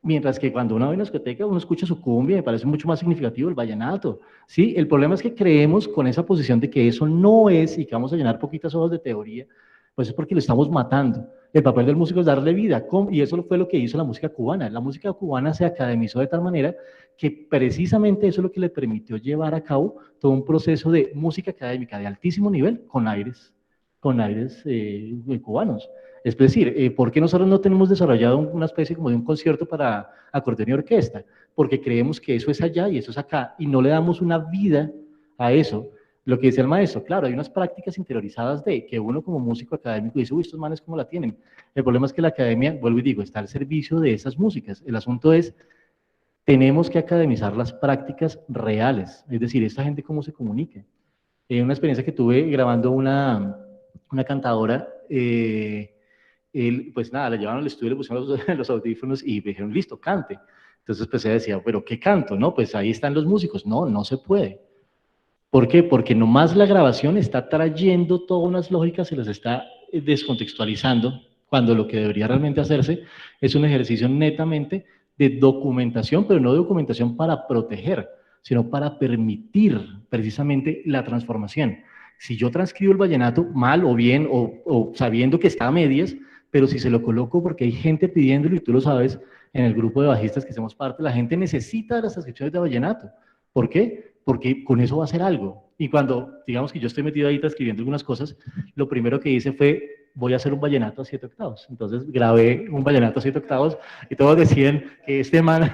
Mientras que cuando uno va a una discoteca, uno escucha su cumbia, me parece mucho más significativo el vallenato, ¿sí? El problema es que creemos con esa posición de que eso no es, y que vamos a llenar poquitas hojas de teoría, pues es porque lo estamos matando. El papel del músico es darle vida, y eso fue lo que hizo la música cubana. La música cubana se academizó de tal manera que precisamente eso es lo que le permitió llevar a cabo todo un proceso de música académica de altísimo nivel con aires cubanos. Es decir, ¿por qué nosotros no tenemos desarrollado una especie como de un concierto para acordeón y orquesta? Porque creemos que eso es allá y eso es acá, y no le damos una vida a eso. Lo que dice el maestro, claro, hay unas prácticas interiorizadas de que uno como músico académico dice, uy, estos manes cómo la tienen. El problema es que la academia, vuelvo y digo, está al servicio de esas músicas. El asunto es, tenemos que academizar las prácticas reales, es decir, esta gente cómo se comunica. Una experiencia que tuve grabando una cantadora, pues nada, la llevaron al estudio, le pusieron los audífonos y me dijeron, listo, cante. Entonces pues ella decía, pero ¿qué canto? No, pues ahí están los músicos. No, no se puede. ¿Por qué? Porque nomás la grabación está trayendo todas unas lógicas y las está descontextualizando, cuando lo que debería realmente hacerse es un ejercicio netamente de documentación, pero no de documentación para proteger, sino para permitir precisamente la transformación. Si yo transcribo el vallenato mal o bien, o sabiendo que está a medias, pero si se lo coloco porque hay gente pidiéndolo, y tú lo sabes, en el grupo de bajistas que hacemos parte, la gente necesita las transcripciones de vallenato. ¿Por qué? Porque con eso va a hacer algo. Y cuando, digamos que yo estoy metido ahí transcribiendo algunas cosas, lo primero que hice fue, voy a hacer un vallenato a 7 octavos. Entonces grabé un vallenato a 7 octavos y todos decían que este man,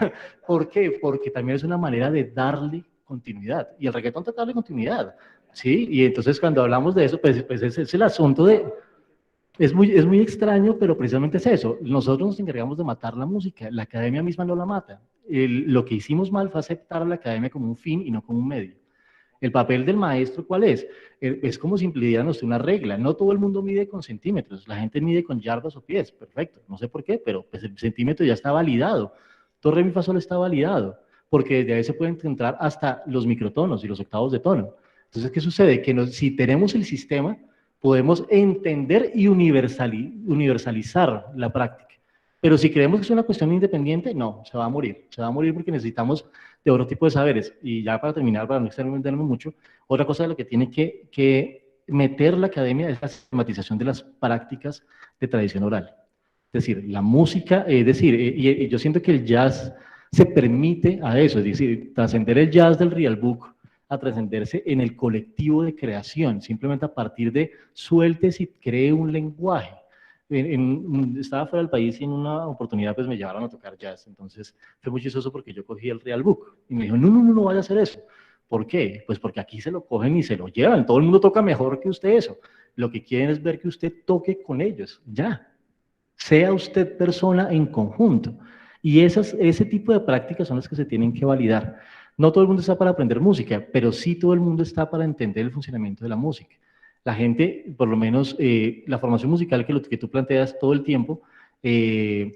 ¿por qué? Porque también es una manera de darle continuidad. Y el reggaetón toca darle continuidad, ¿sí? Y entonces cuando hablamos de eso, pues es el asunto de... Es muy extraño, pero precisamente es eso. Nosotros nos encargamos de matar la música, la academia misma no la mata. Lo que hicimos mal fue aceptar a la academia como un fin y no como un medio. El papel del maestro, ¿cuál es? Es como si impidiéramos una regla. No todo el mundo mide con centímetros, la gente mide con yardas o pies, perfecto. No sé por qué, pero pues el centímetro ya está validado. Do, re, mi, fa, sol está validado, porque desde ahí se pueden encontrar hasta los microtonos y los octavos de tono. Entonces, ¿qué sucede? Que si tenemos el sistema, podemos entender y universalizar la práctica. Pero si creemos que es una cuestión independiente, no, se va a morir porque necesitamos de otro tipo de saberes. Y ya para terminar, para no extenderme mucho, otra cosa de lo que tiene que meter la academia es la sistematización de las prácticas de tradición oral. Es decir, la música, y yo siento que el jazz se permite a eso, es decir, trascender el jazz del real book a trascenderse en el colectivo de creación, simplemente a partir de sueltes y cree un lenguaje. Estaba fuera del país y en una oportunidad pues me llevaron a tocar jazz, entonces fue muy chistoso porque yo cogí el real book y me dijo, no vaya a hacer eso. ¿Por qué? Pues porque aquí se lo cogen y se lo llevan, todo el mundo toca mejor que usted eso. Lo que quieren es ver que usted toque con ellos, ya. Sea usted persona en conjunto. Y ese tipo de prácticas son las que se tienen que validar. No todo el mundo está para aprender música, pero sí todo el mundo está para entender el funcionamiento de la música. La gente, por lo menos la formación musical que tú planteas todo el tiempo,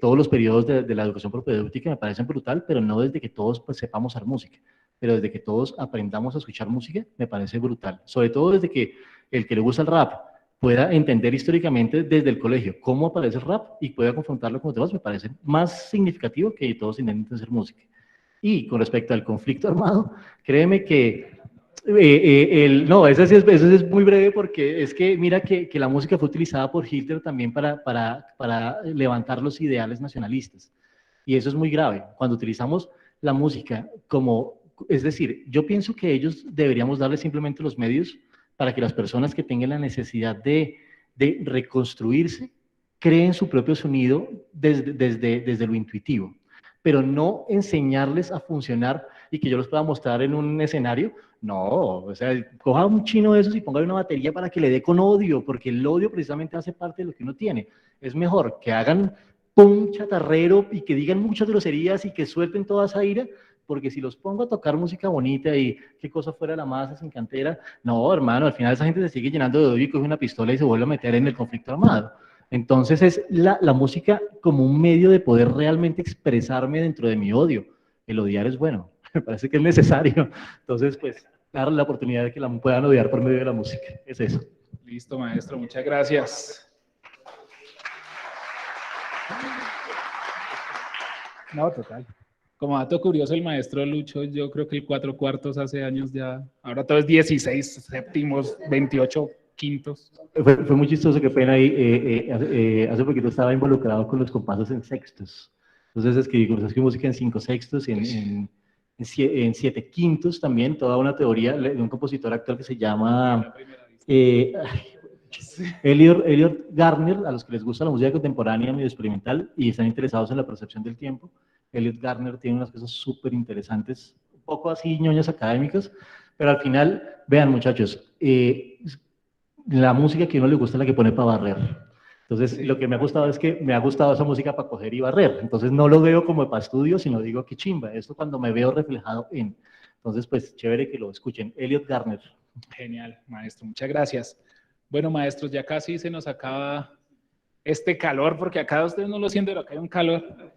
todos los periodos de la educación propedéutica me parecen brutal, pero no desde que todos pues, sepamos hacer música, pero desde que todos aprendamos a escuchar música, me parece brutal. Sobre todo desde que el que le gusta el rap pueda entender históricamente desde el colegio cómo aparece el rap y pueda confrontarlo con los demás, me parece más significativo que todos intenten hacer música. Y con respecto al conflicto armado, créeme que no, eso sí es muy breve porque es que mira que la música fue utilizada por Hitler también para levantar los ideales nacionalistas. Y eso es muy grave. Cuando utilizamos la música como, es decir, yo pienso que ellos deberíamos darle simplemente los medios para que las personas que tengan la necesidad de reconstruirse creen su propio sonido desde lo intuitivo, pero no enseñarles a funcionar y que yo los pueda mostrar en un escenario. No, o sea, coja un chino de esos y póngale una batería para que le dé con odio, porque el odio precisamente hace parte de lo que uno tiene. Es mejor que hagan pum chatarrero y que digan muchas groserías y que suelten toda esa ira, porque si los pongo a tocar música bonita y qué cosa fuera la masa sin cantera, no, hermano, al final esa gente se sigue llenando de odio y coge una pistola y se vuelve a meter en el conflicto armado. Entonces es la música como un medio de poder realmente expresarme dentro de mi odio. El odiar es bueno, me parece que es necesario. Entonces, pues, darle la oportunidad de que la puedan odiar por medio de la música. Es eso. Listo, maestro, muchas gracias. No, total. Como dato curioso, el maestro Lucho, yo creo que el 4/4 hace años ya, ahora todo es 16 séptimos, 28 quintos. Fue muy chistoso, qué pena ahí, hace poquito estaba involucrado con los compases en sextos. Entonces escribí música en 5 sextos, en 7 quintos también, toda una teoría de un compositor actual que se llama Elliot Gardner, a los que les gusta la música contemporánea medio experimental y están interesados en la percepción del tiempo. Elliot Gardner tiene unas cosas súper interesantes, un poco así ñoñas académicas, pero al final, vean muchachos, la música que a uno le gusta es la que pone para barrer. Entonces, sí, lo que me ha gustado es que me ha gustado esa música para coger y barrer. Entonces, no lo veo como para estudio, sino digo, qué chimba, esto cuando me veo reflejado en. Entonces, pues, chévere que lo escuchen. Elliot Gardner. Genial, maestro, muchas gracias. Bueno, maestros, ya casi se nos acaba este calor, porque acá ustedes no lo sienten, pero acá hay un calor.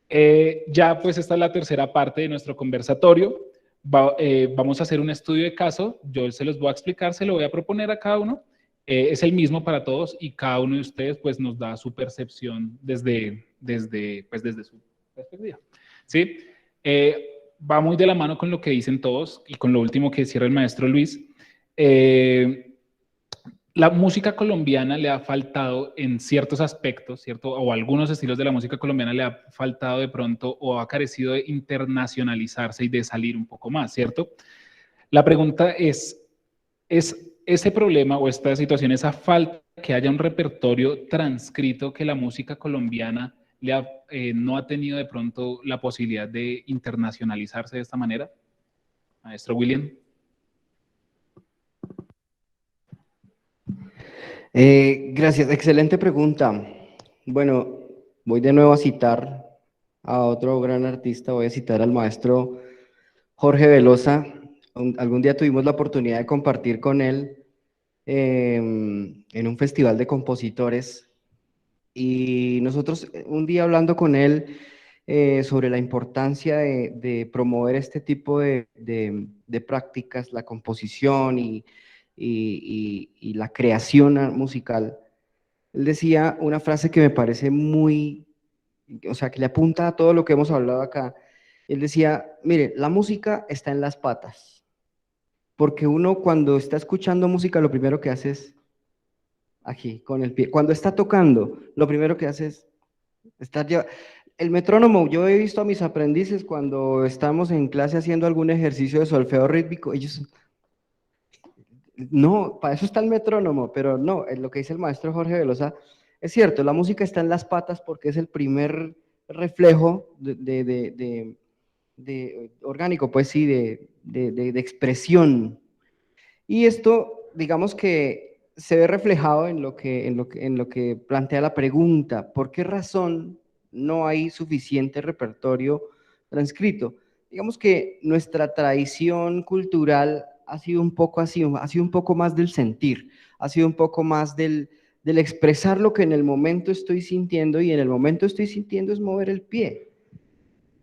Ya pues esta es la tercera parte de nuestro conversatorio. Vamos a hacer un estudio de caso, yo se los voy a explicar, se lo voy a proponer a cada uno. Es el mismo para todos y cada uno de ustedes pues nos da su percepción desde su perspectiva. ¿Sí? Va muy de la mano con lo que dicen todos y con lo último que cierra el maestro Luis. La música colombiana le ha faltado en ciertos aspectos, ¿cierto? O algunos estilos de la música colombiana le ha faltado de pronto o ha carecido de internacionalizarse y de salir un poco más, ¿cierto? La pregunta es ese problema o esta situación, esa falta que haya un repertorio transcrito que la música colombiana no ha tenido de pronto la posibilidad de internacionalizarse de esta manera? Maestro William. Gracias, excelente pregunta. Bueno, voy de nuevo a citar a otro gran artista, voy a citar al maestro Jorge Velosa. Algún día tuvimos la oportunidad de compartir con él en un festival de compositores y nosotros un día hablando con él sobre la importancia de promover este tipo de prácticas, la composición y la creación musical, él decía una frase que me parece muy, o sea, que le apunta a todo lo que hemos hablado acá. Él decía, mire, la música está en las patas, porque uno cuando está escuchando música lo primero que hace es aquí, con el pie. Cuando está tocando, lo primero que hace es estar llevando. El metrónomo, yo he visto a mis aprendices cuando estamos en clase haciendo algún ejercicio de solfeo rítmico, ellos, no, para eso está el metrónomo, pero no, lo que dice el maestro Jorge Velosa es cierto, la música está en las patas porque es el primer reflejo orgánico, pues sí, de expresión. Y esto, digamos que se ve reflejado en lo que plantea la pregunta, ¿por qué razón no hay suficiente repertorio transcrito? Digamos que nuestra tradición cultural ha sido un poco así, ha sido un poco más del sentir, ha sido un poco más del expresar lo que en el momento estoy sintiendo, y en el momento estoy sintiendo es mover el pie.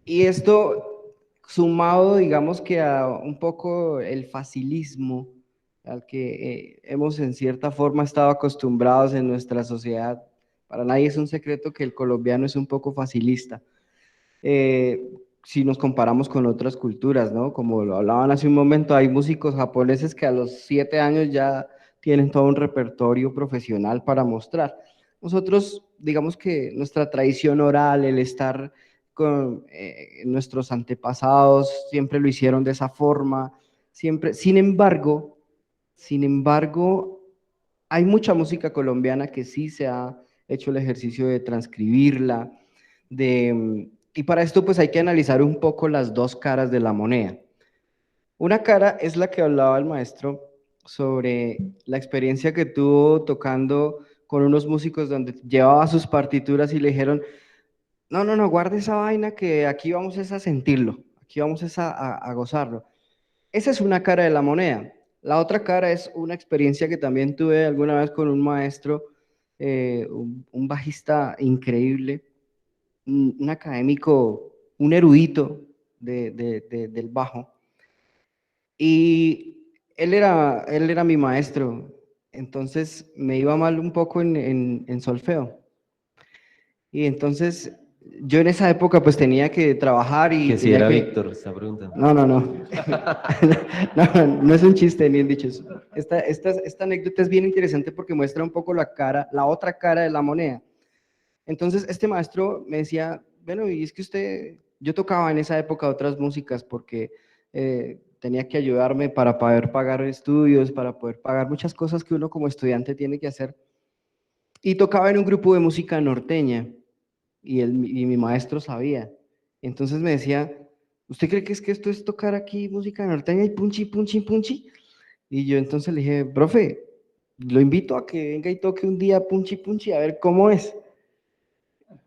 Y esto sumado, digamos que a un poco el facilismo al que hemos en cierta forma estado acostumbrados en nuestra sociedad. Para nadie es un secreto que el colombiano es un poco facilista. Si nos comparamos con otras culturas, ¿no? Como lo hablaban hace un momento, hay músicos japoneses que a los 7 años ya tienen todo un repertorio profesional para mostrar. Nosotros, digamos que nuestra tradición oral, el estar con nuestros antepasados, siempre lo hicieron de esa forma, siempre. Sin embargo, hay mucha música colombiana que sí se ha hecho el ejercicio de transcribirla, y para esto pues hay que analizar un poco las dos caras de la moneda. Una cara es la que hablaba el maestro sobre la experiencia que tuvo tocando con unos músicos donde llevaba sus partituras y le dijeron, no, guarde esa vaina que aquí vamos a sentirlo, aquí vamos a gozarlo. Esa es una cara de la moneda. La otra cara es una experiencia que también tuve alguna vez con un maestro, un bajista increíble, un académico, un erudito del bajo. Y él era mi maestro, entonces me iba mal un poco en solfeo. Y entonces yo en esa época pues tenía que trabajar y... Que si era Víctor, está preguntando. No. No es un chiste ni un dicho. Esta anécdota es bien interesante porque muestra un poco la otra cara de la moneda. Entonces este maestro me decía, bueno, y es que yo tocaba en esa época otras músicas porque tenía que ayudarme para poder pagar estudios, para poder pagar muchas cosas que uno como estudiante tiene que hacer. Y tocaba en un grupo de música norteña y mi maestro sabía. Entonces me decía, ¿usted cree que esto es tocar aquí música norteña y punchi, punchi, punchi? Y yo entonces le dije, profe, lo invito a que venga y toque un día punchi, punchi, a ver cómo es.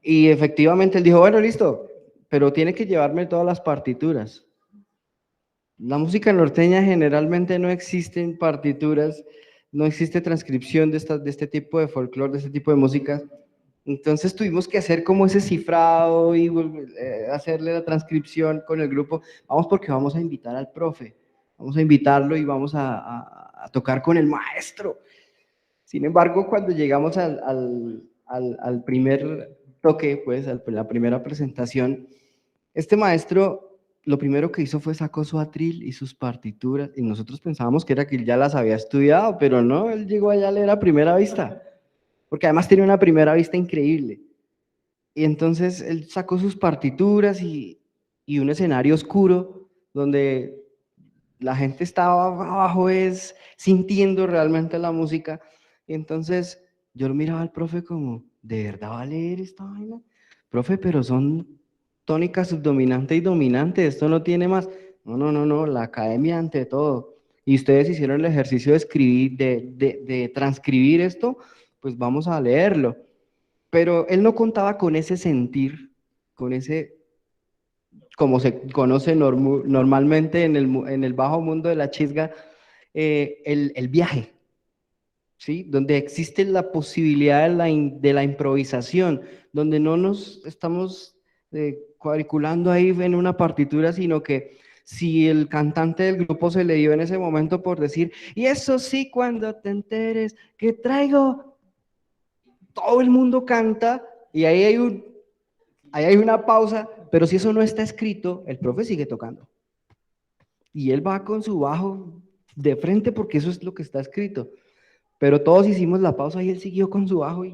Y efectivamente él dijo, bueno, listo, pero tiene que llevarme todas las partituras. La música norteña generalmente no existen partituras, no existe transcripción de este tipo de folclore, de este tipo de música. Entonces tuvimos que hacer como ese cifrado y hacerle la transcripción con el grupo. Vamos porque vamos a invitar al profe, vamos a invitarlo y vamos a tocar con el maestro. Sin embargo, cuando llegamos al primer toque, pues a la primera presentación, este maestro lo primero que hizo fue sacó su atril y sus partituras y nosotros pensábamos que era que él ya las había estudiado, pero no, él llegó allá a leer a primera vista, porque además tenía una primera vista increíble. Y entonces él sacó sus partituras y un escenario oscuro donde la gente estaba abajo sintiendo realmente la música. Y entonces yo lo miraba al profe como, ¿de verdad va a leer esta vaina? Profe, pero son tónica subdominante y dominante, esto no tiene más. No, la academia ante todo. Y ustedes hicieron el ejercicio de escribir, de transcribir esto, pues vamos a leerlo. Pero él no contaba con ese sentir, con ese, como se conoce normalmente en el bajo mundo de la chisga, el viaje, ¿sí? Donde existe la posibilidad de la improvisación, donde no nos estamos cuadriculando ahí en una partitura, sino que si el cantante del grupo se le dio en ese momento por decir, y eso sí, cuando te enteres que traigo, todo el mundo canta y ahí hay una pausa, pero si eso no está escrito, el profe sigue tocando. Y él va con su bajo de frente porque eso es lo que está escrito. Pero todos hicimos la pausa y él siguió con su bajo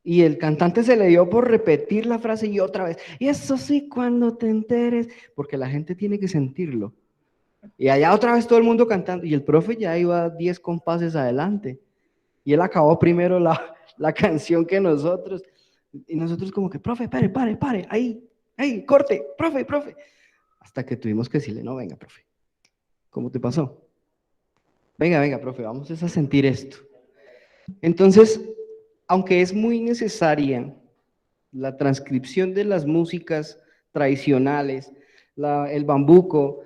y el cantante se le dio por repetir la frase y otra vez. Y eso sí, cuando te enteres, porque la gente tiene que sentirlo. Y allá otra vez todo el mundo cantando y el profe ya iba 10 compases adelante. Y él acabó primero la canción que nosotros. Y nosotros como que, profe, pare, ahí, corte, profe. Hasta que tuvimos que decirle, no, venga, profe, ¿cómo te pasó? Venga, profe, vamos a sentir esto. Entonces, aunque es muy necesaria la transcripción de las músicas tradicionales, el bambuco,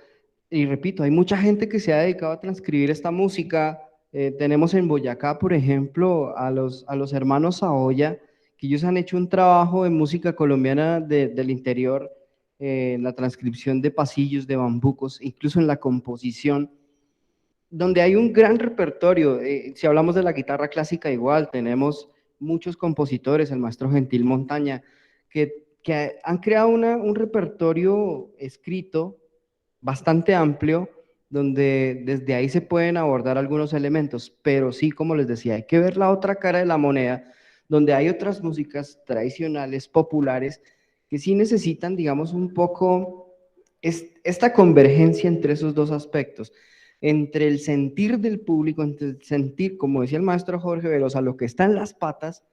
y repito, hay mucha gente que se ha dedicado a transcribir esta música. Tenemos en Boyacá, por ejemplo, a los hermanos Saoya, que ellos han hecho un trabajo en música colombiana del interior, en la transcripción de pasillos, de bambucos, incluso en la composición, donde hay un gran repertorio. Si hablamos de la guitarra clásica igual, tenemos muchos compositores, el maestro Gentil Montaña, que han creado un repertorio escrito bastante amplio, donde desde ahí se pueden abordar algunos elementos, pero sí, como les decía, hay que ver la otra cara de la moneda, donde hay otras músicas tradicionales, populares, que sí necesitan, digamos, un poco esta convergencia entre esos dos aspectos, entre el sentir del público, entre el sentir, como decía el maestro Jorge Velosa, lo que está en las patas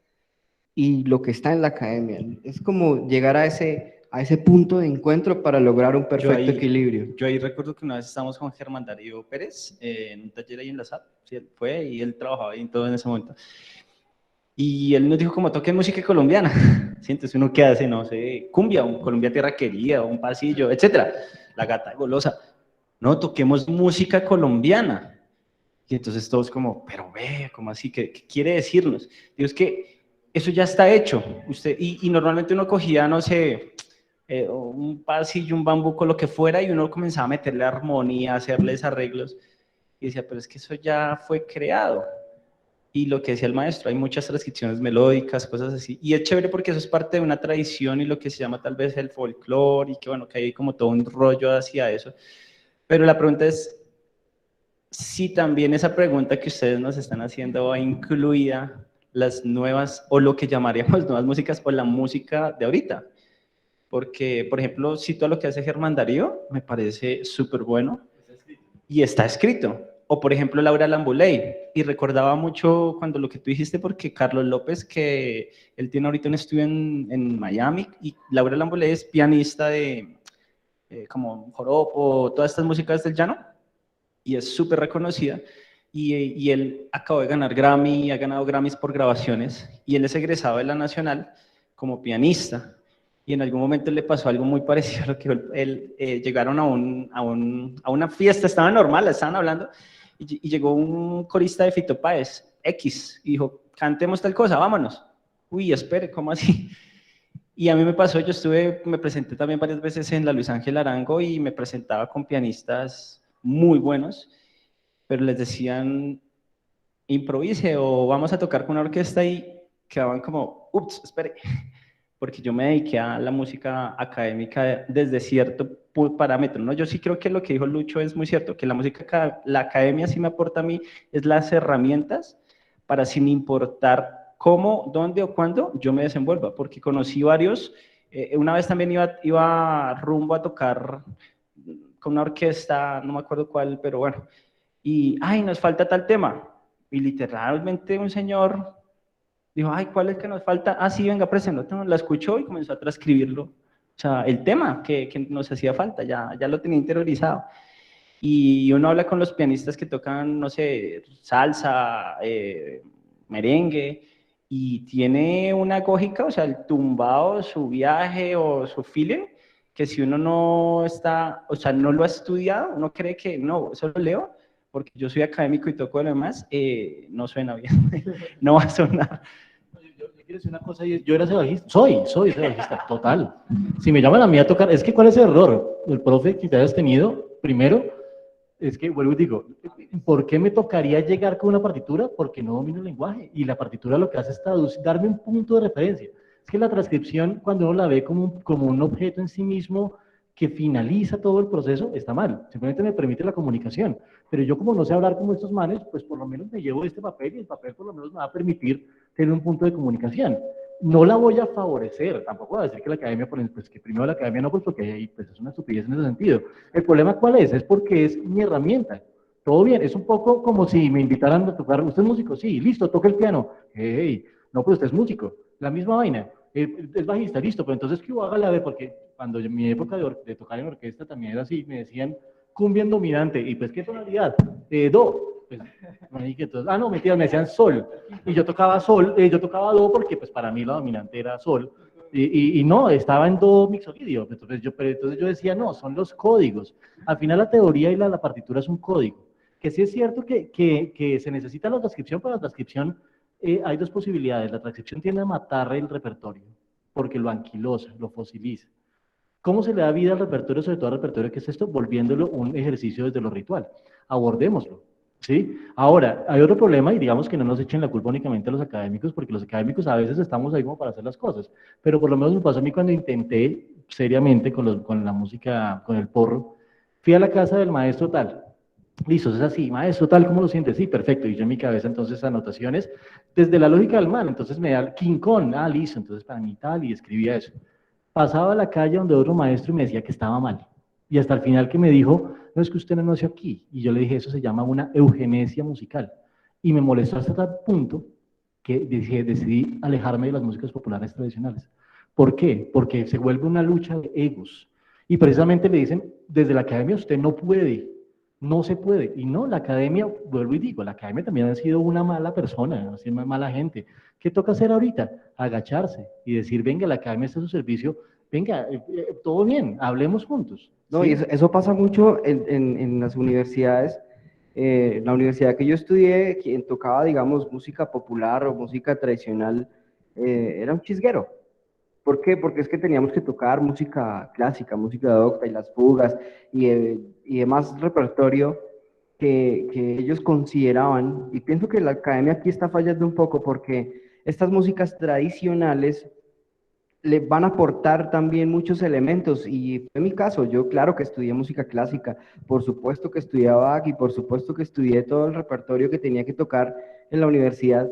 y lo que está en la academia. Es como llegar a ese punto de encuentro para lograr un perfecto equilibrio. Yo ahí recuerdo que una vez estábamos con Germán Darío Pérez en un taller ahí en la SAP, sí, él fue y él trabajaba ahí en todo en ese momento. Y él nos dijo como toque música colombiana, ¿sí? Entonces uno que hace, no sé, cumbia, un Colombia Tierra Querida, un pasillo, etcétera, La Gata Golosa. No, toquemos música colombiana. Y entonces todos como, pero ve, ¿cómo así? ¿Qué quiere decirnos? Digo, es que eso ya está hecho. Y normalmente uno cogía, no sé, un pasillo, un bambuco, lo que fuera, y uno comenzaba a meterle armonía, a hacerles arreglos. Y decía, pero es que eso ya fue creado. Y lo que decía el maestro, hay muchas transcripciones melódicas, cosas así. Y es chévere porque eso es parte de una tradición y lo que se llama tal vez el folclore, y que bueno, que hay como todo un rollo hacia eso. Pero la pregunta es, si también esa pregunta que ustedes nos están haciendo va incluida las nuevas, o lo que llamaríamos nuevas músicas, o la música de ahorita. Porque, por ejemplo, cito a lo que hace Germán Darío, me parece súper bueno, y está escrito. O, por ejemplo, Laura Lambuley, y recordaba mucho cuando lo que tú dijiste, porque Carlos López, que él tiene ahorita un estudio en Miami, y Laura Lambuley es pianista de como joropo, todas estas músicas del llano, y es súper reconocida, y él acabó de ganar Grammy, ha ganado Grammys por grabaciones, y él es egresado de la Nacional como pianista, y en algún momento le pasó algo muy parecido a lo que él llegaron a una fiesta, estaban normal, estaban hablando, y llegó un corista de Fito Páez, X, y dijo, cantemos tal cosa, vámonos. uy, espere, ¿cómo así? Y a mí me pasó, me presenté también varias veces en la Luis Ángel Arango y me presentaba con pianistas muy buenos, pero les decían, improvise o vamos a tocar con una orquesta y quedaban como, ups, espere, porque yo me dediqué a la música académica desde cierto parámetro, ¿no? Yo sí creo que lo que dijo Lucho es muy cierto, que la música, la academia sí me aporta a mí, es las herramientas para sin importar cómo, dónde o cuándo yo me desenvuelva, porque conocí varios, una vez también iba rumbo a tocar con una orquesta, no me acuerdo cuál, pero bueno, y, ay, nos falta tal tema, y literalmente un señor dijo, ay, ¿cuál es que nos falta? Ah, sí, venga, preséntalo. La escuchó y comenzó a transcribirlo. O sea, el tema que nos hacía falta, ya lo tenía interiorizado. Y uno habla con los pianistas que tocan, no sé, salsa, merengue, y tiene una gógica, o sea, el tumbado, su viaje o su feeling, que si uno no está, o sea, no lo ha estudiado, uno cree que no, eso lo leo, porque yo soy académico y toco lo demás, no suena bien, no va a sonar. Yo quiero decir una cosa, yo era ese bajista, soy ese bajista, total. Si me llaman a mí a tocar, es que ¿cuál es el error? El profe que te hayas tenido, primero, es que, vuelvo y digo, ¿por qué me tocaría llegar con una partitura? Porque no domino el lenguaje, y la partitura lo que hace es darme un punto de referencia. Es que la transcripción, cuando uno la ve como un objeto en sí mismo, que finaliza todo el proceso, está mal, simplemente me permite la comunicación. Pero yo como no sé hablar como estos manes, pues por lo menos me llevo este papel y el papel por lo menos me va a permitir tener un punto de comunicación. No la voy a favorecer, tampoco voy a decir que la academia, pues que primero la academia no, pues porque ahí pues es una estupidez en ese sentido. El problema ¿cuál es? Es porque es mi herramienta. Todo bien, es un poco como si me invitaran a tocar, ¿usted es músico? Sí, listo, toca el piano. Hey, no, pues usted es músico, la misma vaina. Es bajista, listo, pero entonces ¿qué haga la de? Porque cuando en mi época de tocar en orquesta también era así, me decían cumbia en dominante, y pues ¿qué tonalidad? Do. Pues, entonces, no, mentira, me decían sol, y yo tocaba sol, yo tocaba do porque pues para mí la dominante era sol, y no, estaba en do mixolydio, entonces yo decía, no, son los códigos. Al final la teoría y la partitura es un código, que sí es cierto que se necesita la transcripción, pero la transcripción hay dos posibilidades. La transcripción tiende a matar el repertorio, porque lo anquilosa, lo fosiliza. ¿Cómo se le da vida al repertorio, sobre todo al repertorio que es esto? Volviéndolo un ejercicio desde lo ritual. Abordémoslo, ¿sí? Ahora, hay otro problema, y digamos que no nos echen la culpa únicamente a los académicos, porque los académicos a veces estamos ahí como para hacer las cosas, pero por lo menos me pasó a mí cuando intenté seriamente con la música, con el porro, fui a la casa del maestro tal, listo, es así, maestro tal, ¿cómo lo sientes? Sí, perfecto, y yo en mi cabeza entonces anotaciones, desde la lógica del man, entonces me da el King Kong, listo, entonces para mí tal, y escribía eso. Pasaba a la calle donde otro maestro y me decía que estaba mal. Y hasta el final que me dijo, no, es que usted no nació aquí. Y yo le dije, eso se llama una eugenesia musical. Y me molestó hasta tal punto que decidí alejarme de las músicas populares tradicionales. ¿Por qué? Porque se vuelve una lucha de egos. Y precisamente le dicen, desde la academia usted no puede, no se puede. Y no, la academia, vuelvo y digo, la academia también ha sido una mala persona, ha sido una mala gente. ¿Qué toca hacer ahorita? Agacharse y decir, venga, la academia está a su servicio, venga, todo bien, hablemos juntos. No, ¿sí? y eso pasa mucho en las universidades. La universidad que yo estudié, quien tocaba, digamos, música popular o música tradicional, era un chisguero. ¿Por qué? Porque es que teníamos que tocar música clásica, música docta y las fugas y demás repertorio que ellos consideraban. Y pienso que la academia aquí está fallando un poco porque estas músicas tradicionales le van a aportar también muchos elementos y fue mi caso, yo claro que estudié música clásica, por supuesto que estudié Bach y por supuesto que estudié todo el repertorio que tenía que tocar en la universidad,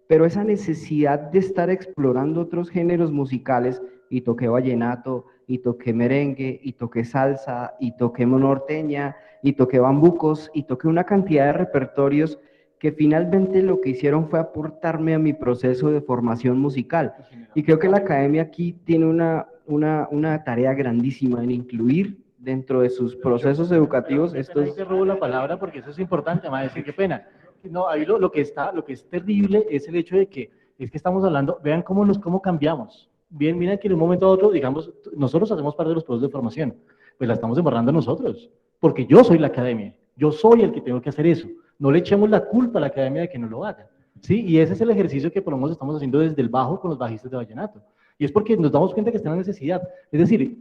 pero esa necesidad de estar explorando otros géneros musicales, y toqué vallenato, y toqué merengue, y toqué salsa, y toqué norteña, y toqué bambucos, y toqué una cantidad de repertorios que finalmente lo que hicieron fue aportarme a mi proceso de formación musical. Y creo que la academia aquí tiene una tarea grandísima en incluir dentro de sus procesos educativos estos... Ahí te robo la palabra porque eso es importante, maestro, qué pena. No, ahí lo que es terrible es el hecho de que estamos hablando, vean cómo cambiamos. Bien, miren que en un momento a otro, digamos, nosotros hacemos parte de los procesos de formación, pues la estamos embarrando nosotros, porque yo soy la academia, yo soy el que tengo que hacer eso. No le echemos la culpa a la academia de que no lo haga. ¿sí? Y ese es el ejercicio que por lo menos estamos haciendo desde el bajo con los bajistas de vallenato. Y es porque nos damos cuenta que está en la necesidad. Es decir,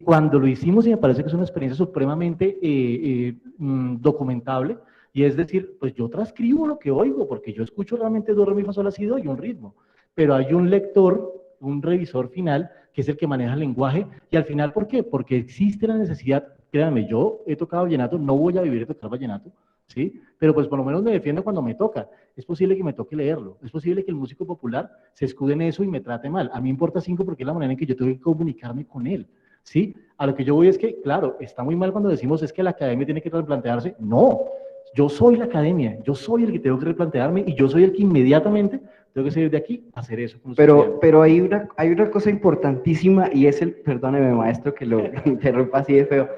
cuando lo hicimos, y me parece que es una experiencia supremamente documentable, y es decir, pues yo transcribo lo que oigo, porque yo escucho realmente do, re, mi, fa, sol, la, si, do y un ritmo, pero hay un lector, un revisor final, que es el que maneja el lenguaje, y al final, ¿por qué? Porque existe la necesidad, créanme, yo he tocado vallenato, no voy a vivir de tocar vallenato, ¿sí? Pero pues por lo menos me defiendo cuando me toca. Es posible que me toque leerlo, es posible que el músico popular se escude en eso y me trate mal. A mí me importa 5 porque es la manera en que yo tengo que comunicarme con él, ¿sí? A lo que yo voy es que, claro, está muy mal cuando decimos es que la academia tiene que replantearse. No, yo soy la academia, yo soy el que tengo que replantearme y yo soy el que inmediatamente tengo que salir de aquí a hacer eso con los estudiantes. Pero hay una cosa importantísima y es el, perdóneme maestro que lo interrumpa así de feo,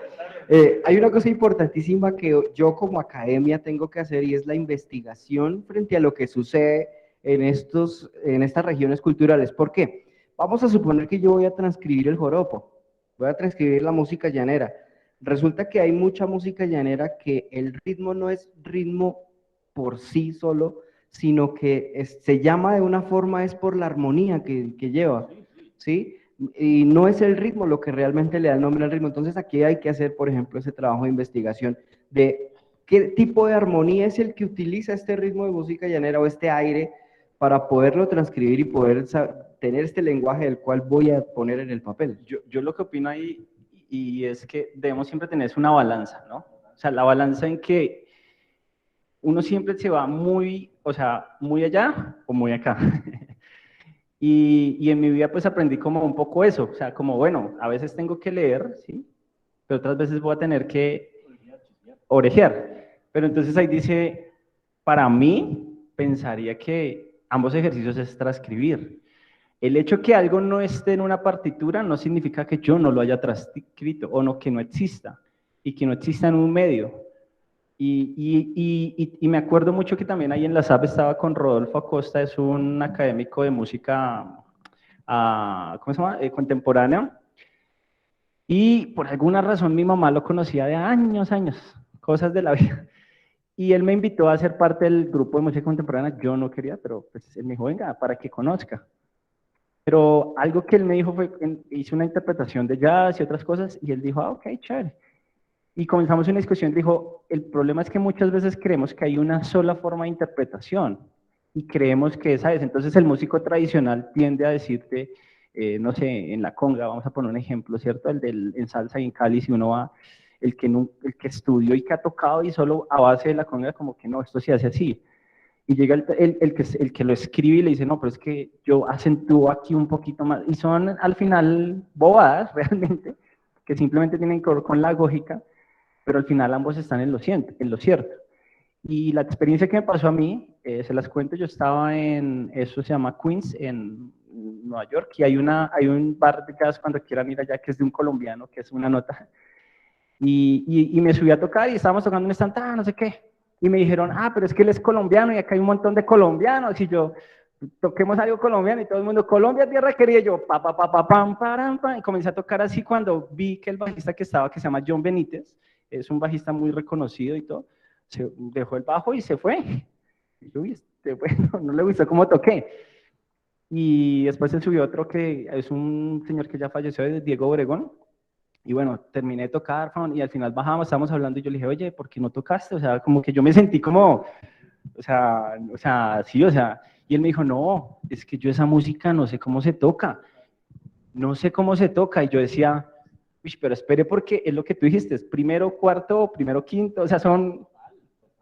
hay una cosa importantísima que yo como academia tengo que hacer y es la investigación frente a lo que sucede en estas regiones culturales. ¿Por qué? Vamos a suponer que yo voy a transcribir el joropo, voy a transcribir la música llanera. Resulta que hay mucha música llanera que el ritmo no es ritmo por sí solo, sino que se llama de una forma es por la armonía que lleva, ¿sí? Y no es el ritmo lo que realmente le da el nombre al ritmo. Entonces aquí hay que hacer, por ejemplo, ese trabajo de investigación de qué tipo de armonía es el que utiliza este ritmo de música llanera o este aire para poderlo transcribir y poder tener este lenguaje del cual voy a poner en el papel. Yo lo que opino ahí, y es que debemos siempre tener una balanza, ¿no? O sea, la balanza en que uno siempre se va muy, o sea, muy allá o muy acá. Y en mi vida pues aprendí como un poco eso, o sea, como bueno, a veces tengo que leer, ¿sí? Pero otras veces voy a tener que orejear. Pero entonces ahí dice, para mí, pensaría que ambos ejercicios es transcribir. El hecho que algo no esté en una partitura no significa que yo no lo haya transcrito o no, que no exista y que no exista en un medio. Y me acuerdo mucho que también ahí en la SAP estaba con Rodolfo Acosta, es un académico de música, ¿cómo se llama? Contemporánea. Y por alguna razón mi mamá lo conocía de años, cosas de la vida. Y él me invitó a ser parte del grupo de música contemporánea. Yo no quería, pero pues él me dijo, venga, para que conozca. Pero algo que él me dijo fue, hice una interpretación de jazz y otras cosas, y él dijo, ok, chévere. Y comenzamos una discusión, dijo, el problema es que muchas veces creemos que hay una sola forma de interpretación y creemos que esa es. Entonces el músico tradicional tiende a decirte, no sé, en la conga, vamos a poner un ejemplo, ¿cierto? El del en salsa y en Cali, si uno va, el que estudió y que ha tocado y solo a base de la conga como que no, esto se hace así. Y llega el que lo escribe y le dice, no, pero es que yo acentúo aquí un poquito más. Y son al final bobadas realmente, que simplemente tienen que ver con la lógica, pero al final ambos están en lo cierto. Y la experiencia que me pasó a mí, se las cuento, yo estaba eso se llama Queens, en Nueva York, y hay un bar de jazz cuando quieran ir allá, que es de un colombiano, que es una nota, y me subí a tocar y estábamos tocando un stand, no sé qué, y me dijeron, pero es que él es colombiano y acá hay un montón de colombianos, y yo, toquemos algo colombiano, y todo el mundo, Colombia, tierra querida, y yo, pa, pa, pa, pa, pam, param, pam, y comencé a tocar así cuando vi que el bajista que estaba, que se llama John Benítez, es un bajista muy reconocido y todo, se dejó el bajo y se fue. Y yo, bueno, no le gustó cómo toqué. Y después se subió otro que es un señor que ya falleció, Diego Obregón. Y bueno, terminé de tocar y al final bajamos, estábamos hablando y yo le dije, oye, ¿por qué no tocaste? O sea, como que yo me sentí como, sí, o sea, y él me dijo, no, es que yo esa música no sé cómo se toca, no sé cómo se toca. Y yo decía, uy, pero espere porque es lo que tú dijiste, es primero cuarto, primero quinto, o sea,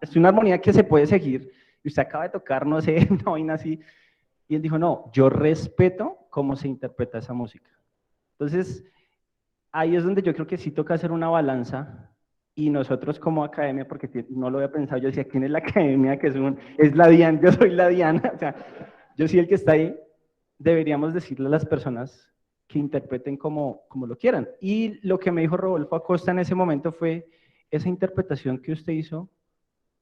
es una armonía que se puede seguir. Y usted acaba de tocar, no sé, no vaina así. Y él dijo, no, yo respeto cómo se interpreta esa música. Entonces, ahí es donde yo creo que sí toca hacer una balanza y nosotros como academia, porque no lo había pensado, yo decía, ¿quién es la academia? Que es la Diana, yo soy la Diana, o sea, yo soy el que está ahí, deberíamos decirle a las personas que interpreten como lo quieran. Y lo que me dijo Rodolfo Acosta en ese momento fue, esa interpretación que usted hizo,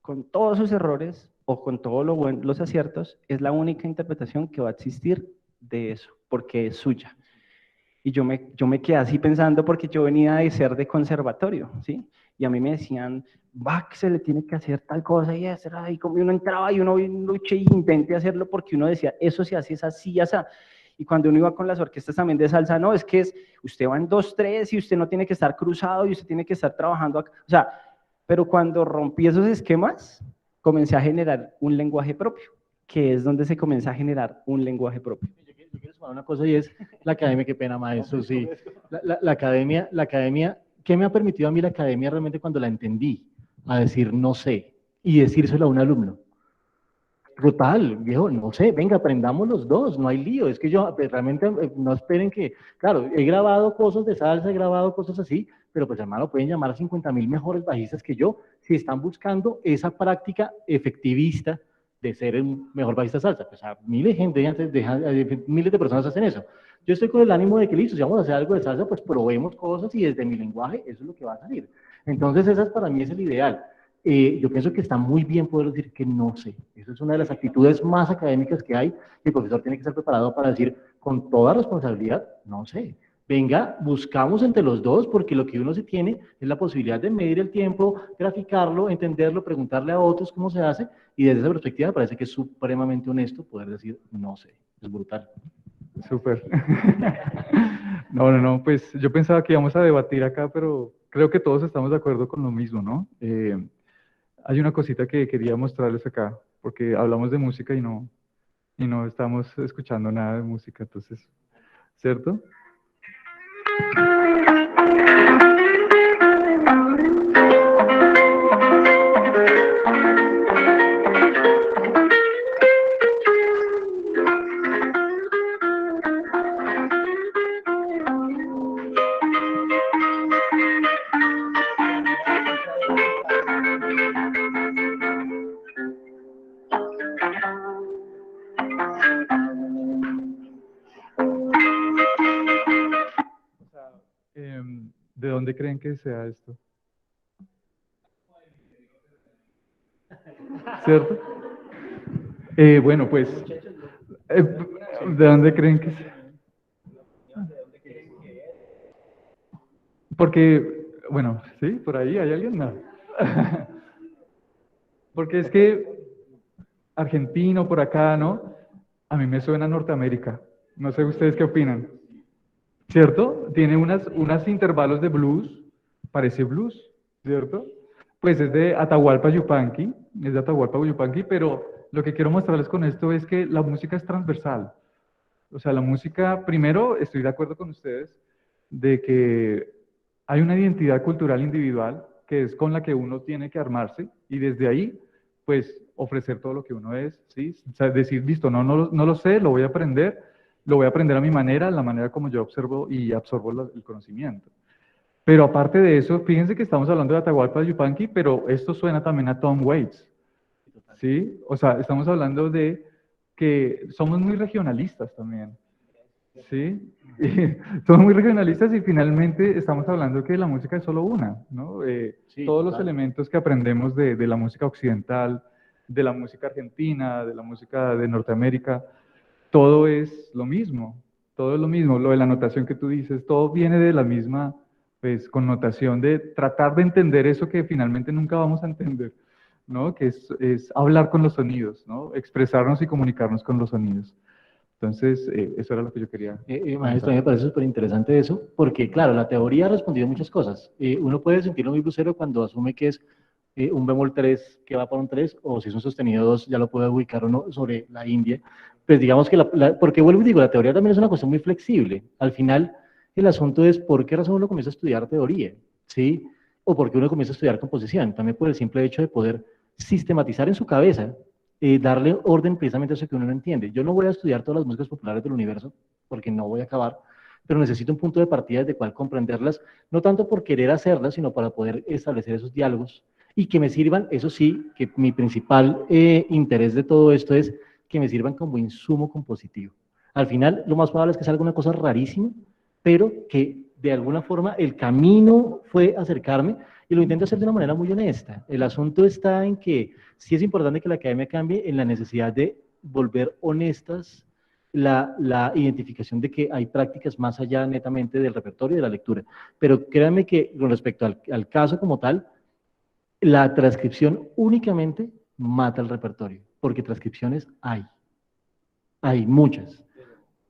con todos sus errores o con todos los aciertos, es la única interpretación que va a existir de eso, porque es suya. Y yo me quedé así pensando porque yo venía de ser de conservatorio, ¿sí? Y a mí me decían, va, que se le tiene que hacer tal cosa y hacer ahí, como uno entraba y uno luche y intente hacerlo porque uno decía, eso se hace, es así, así. Y cuando uno iba con las orquestas también de salsa, no, es que usted va en 2/3 y usted no tiene que estar cruzado y usted tiene que estar trabajando acá. O sea, pero cuando rompí esos esquemas, comencé a generar un lenguaje propio, que es donde se comienza a generar un lenguaje propio. Yo quiero sumar una cosa y es la academia, qué pena, maestro, sí. La academia, ¿qué me ha permitido a mí la academia realmente cuando la entendí? A decir no sé y decírselo a un alumno. Brutal, viejo, no sé, venga, aprendamos los dos, no hay lío, es que yo realmente no esperen que, claro, he grabado cosas de salsa, he grabado cosas así, pero pues hermano, pueden llamar a 50.000 mejores bajistas que yo si están buscando esa práctica efectivista de ser un mejor bajista de salsa. Pues a miles miles de personas hacen eso. Yo estoy con el ánimo de que listo, si vamos a hacer algo de salsa, pues probemos cosas y desde mi lenguaje eso es lo que va a salir. Entonces, esa para mí es el ideal. Yo pienso que está muy bien poder decir que no sé. Eso es una de las actitudes más académicas que hay, y el profesor tiene que estar preparado para decir con toda responsabilidad, no sé. Venga, buscamos entre los dos, porque lo que uno se tiene es la posibilidad de medir el tiempo, graficarlo, entenderlo, preguntarle a otros cómo se hace, y desde esa perspectiva me parece que es supremamente honesto poder decir no sé. Es brutal. Súper. No, pues yo pensaba que íbamos a debatir acá, pero creo que todos estamos de acuerdo con lo mismo, ¿no? Hay una cosita que quería mostrarles acá, porque hablamos de música y no estamos escuchando nada de música, entonces, ¿cierto? ¿De dónde creen que sea esto? ¿Cierto? Bueno, pues, ¿de dónde creen que sea? Porque, bueno, ¿sí? ¿Por ahí hay alguien? No. Porque es que argentino por acá, ¿no? A mí me suena a Norteamérica. No sé ustedes qué opinan. ¿Cierto? Tiene unos intervalos de blues, parece blues, ¿cierto? Pues es de Atahualpa Yupanqui, pero lo que quiero mostrarles con esto es que la música es transversal. O sea, la música, primero, estoy de acuerdo con ustedes de que hay una identidad cultural individual que es con la que uno tiene que armarse y desde ahí, pues, ofrecer todo lo que uno es, ¿sí? O sea, decir, listo, no lo sé, lo voy a aprender a mi manera, la manera como yo observo y absorbo el conocimiento. Pero aparte de eso, fíjense que estamos hablando de Atahualpa Yupanqui, pero esto suena también a Tom Waits, ¿sí? O sea, estamos hablando de que somos muy regionalistas también, ¿sí? Somos muy regionalistas y finalmente estamos hablando que la música es solo una, ¿no? Sí, todos los claro. elementos que aprendemos de la música occidental, de la música argentina, de la música de Norteamérica, todo es lo mismo, todo es lo mismo. Lo de la notación que tú dices, todo viene de la misma, pues, connotación de tratar de entender eso que finalmente nunca vamos a entender, ¿no? Que es hablar con los sonidos, ¿no? Expresarnos y comunicarnos con los sonidos. Entonces, eso era lo que yo quería. Maestro, a mí me parece súper interesante eso, porque claro, la teoría ha respondido a muchas cosas. Uno puede sentirlo muy blusero cuando asume que es un bemol 3 que va por un 3, o si es un sostenido 2, ya lo puede ubicar uno sobre la India. Pues digamos que, porque vuelvo y digo, la teoría también es una cuestión muy flexible. Al final, el asunto es por qué razón uno comienza a estudiar teoría, ¿sí? O por qué uno comienza a estudiar composición. También por el simple hecho de poder sistematizar en su cabeza, darle orden precisamente a eso que uno no entiende. Yo no voy a estudiar todas las músicas populares del universo, porque no voy a acabar, pero necesito un punto de partida desde cual comprenderlas, no tanto por querer hacerlas, sino para poder establecer esos diálogos y que me sirvan, eso sí, que mi principal interés de todo esto es que me sirvan como insumo compositivo. Al final, lo más probable es que salga una cosa rarísima, pero que de alguna forma el camino fue acercarme y lo intento hacer de una manera muy honesta. El asunto está en que sí es importante que la academia cambie en la necesidad de volver honestas la identificación de que hay prácticas más allá netamente del repertorio y de la lectura. Pero créanme que con respecto al caso como tal, la transcripción únicamente mata el repertorio, porque transcripciones hay muchas.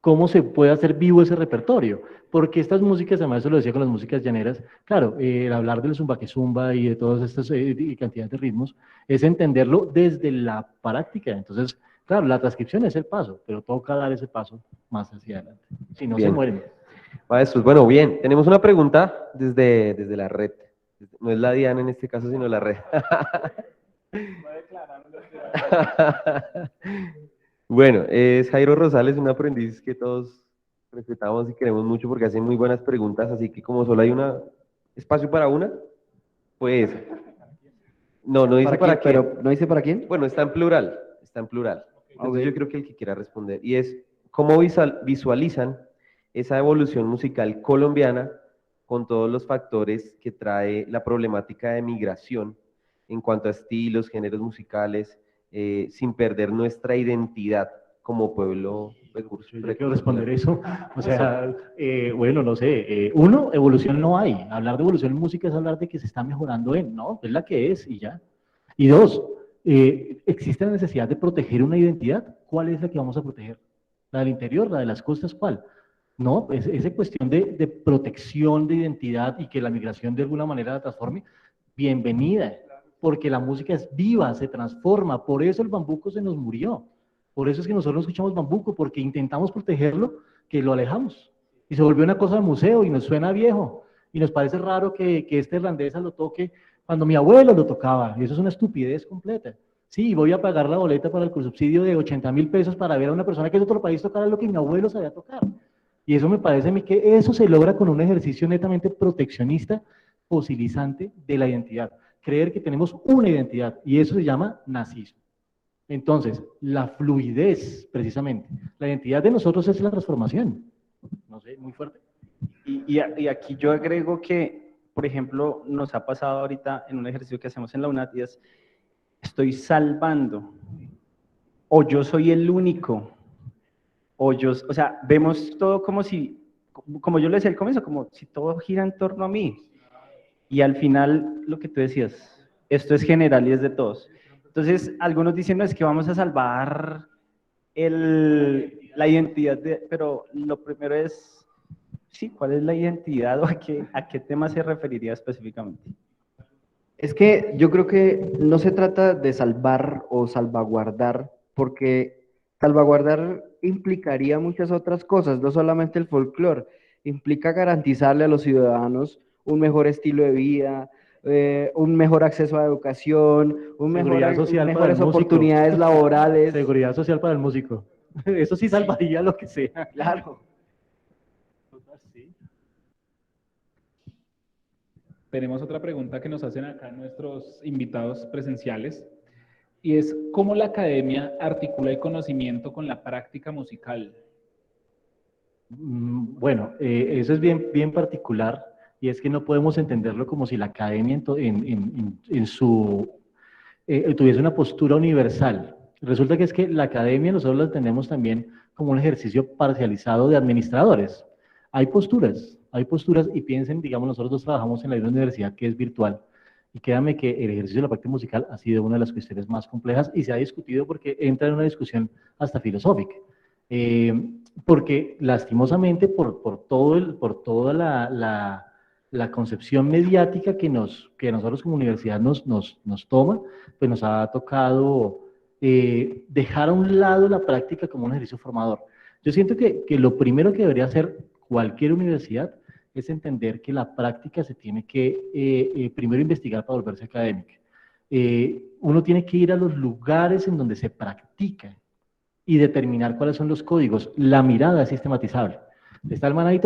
¿Cómo se puede hacer vivo ese repertorio? Porque estas músicas, además eso lo decía con las músicas llaneras, claro, el hablar del zumba que zumba y de todas estas cantidades de ritmos, es entenderlo desde la práctica. Entonces, claro, la transcripción es el paso, pero toca dar ese paso más hacia adelante. Si no, Bien. se mueren. Maestros, bueno, bien, tenemos una pregunta desde la red. No es la Diana en este caso, sino la red. Bueno, es Jairo Rosales, un aprendiz que todos respetamos y queremos mucho porque hace muy buenas preguntas, así que como solo hay espacio para una, pues no dice para quién. Pero ¿no dice para quién? Bueno, está en plural, está en plural. Entonces Ok. yo creo que el que quiera responder, y es, ¿cómo visualizan esa evolución musical colombiana con todos los factores que trae la problemática de migración en cuanto a estilos, géneros musicales, sin perder nuestra identidad como pueblo? Pues, Yo quiero responder eso. O sea, bueno, no sé. Uno, evolución no hay. Hablar de evolución en música es hablar de que se está mejorando no, es la que es y ya. Y dos, ¿existe la necesidad de proteger una identidad? ¿Cuál es la que vamos a proteger? ¿La del interior? ¿La de las costas? ¿Cuál? No, esa cuestión de protección de identidad y que la migración de alguna manera la transforme, bienvenida, porque la música es viva, se transforma, por eso el bambuco se nos murió, por eso es que nosotros no escuchamos bambuco, porque intentamos protegerlo, que lo alejamos, y se volvió una cosa de museo y nos suena viejo, y nos parece raro que este irlandesa lo toque cuando mi abuelo lo tocaba, y eso es una estupidez completa. Sí, voy a pagar la boleta para el subsidio de 80.000 pesos para ver a una persona que es de otro país tocar lo que mi abuelo sabía tocar. Y eso me parece a mí que eso se logra con un ejercicio netamente proteccionista, fosilizante de la identidad. Creer que tenemos una identidad, y eso se llama nazismo. Entonces, la fluidez, precisamente, la identidad de nosotros es la transformación. No sé, muy fuerte. Y aquí yo agrego que, por ejemplo, nos ha pasado ahorita en un ejercicio que hacemos en la UNAT, y es, estoy salvando, o yo soy el único, o sea, vemos todo como si, como yo le decía al comienzo, como si todo gira en torno a mí. Y al final, lo que tú decías, esto es general y es de todos. Entonces, algunos dicen, no, es que vamos a salvar la identidad, pero lo primero es, sí, ¿cuál es la identidad o a qué tema se referiría específicamente? Es que yo creo que no se trata de salvar o salvaguardar, porque salvaguardar implicaría muchas otras cosas, no solamente el folclore, implica garantizarle a los ciudadanos un mejor estilo de vida, un mejor acceso a educación, Seguridad social para el mejores músico. oportunidades laborales. Seguridad social para el músico. Eso sí salvaría lo que sea. Claro. Sí. Tenemos otra pregunta que nos hacen acá nuestros invitados presenciales, y es, ¿cómo la academia articula el conocimiento con la práctica musical? Bueno, eso es bien particular, y es que no podemos entenderlo como si la academia tuviese una postura universal. Resulta que es que la academia nosotros la tenemos también como un ejercicio parcializado de administradores. Hay posturas, y piensen, digamos, nosotros trabajamos en la misma universidad que es virtual, y créanme que el ejercicio de la práctica musical ha sido una de las cuestiones más complejas y se ha discutido porque entra en una discusión hasta filosófica. Porque lastimosamente por toda la concepción mediática que nosotros como universidad nos toma, pues nos ha tocado dejar a un lado la práctica como un ejercicio formador. Yo siento que lo primero que debería hacer cualquier universidad es entender que la práctica se tiene que primero investigar para volverse académica. Uno tiene que ir a los lugares en donde se practica y determinar cuáles son los códigos. La mirada es sistematizable. Está el man ahí,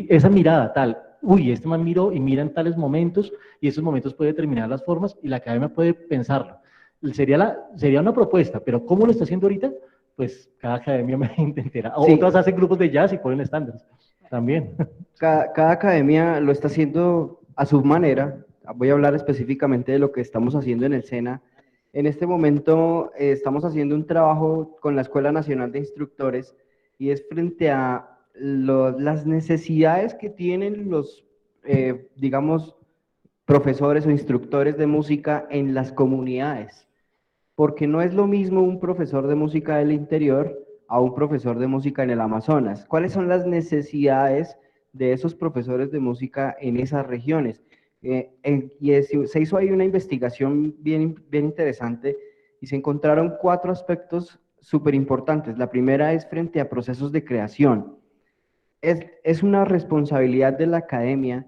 esa mirada tal, uy, este man miró y mira en tales momentos, y esos momentos puede determinar las formas, y la academia puede pensarlo. Sería una propuesta, pero ¿cómo lo está haciendo ahorita? Pues cada academia me intentará. Sí. Otras hacen grupos de jazz y ponen estándares también. Cada academia lo está haciendo a su manera. Voy a hablar específicamente de lo que estamos haciendo en el SENA. En este momento estamos haciendo un trabajo con la Escuela Nacional de Instructores, y es frente a las necesidades que tienen los, digamos, profesores o instructores de música en las comunidades, porque no es lo mismo un profesor de música del interior a un profesor de música en el Amazonas. ¿Cuáles son las necesidades de esos profesores de música en esas regiones? Se hizo ahí una investigación bien interesante y se encontraron 4 aspectos súper importantes. La primera es frente a procesos de creación. Es una responsabilidad de la academia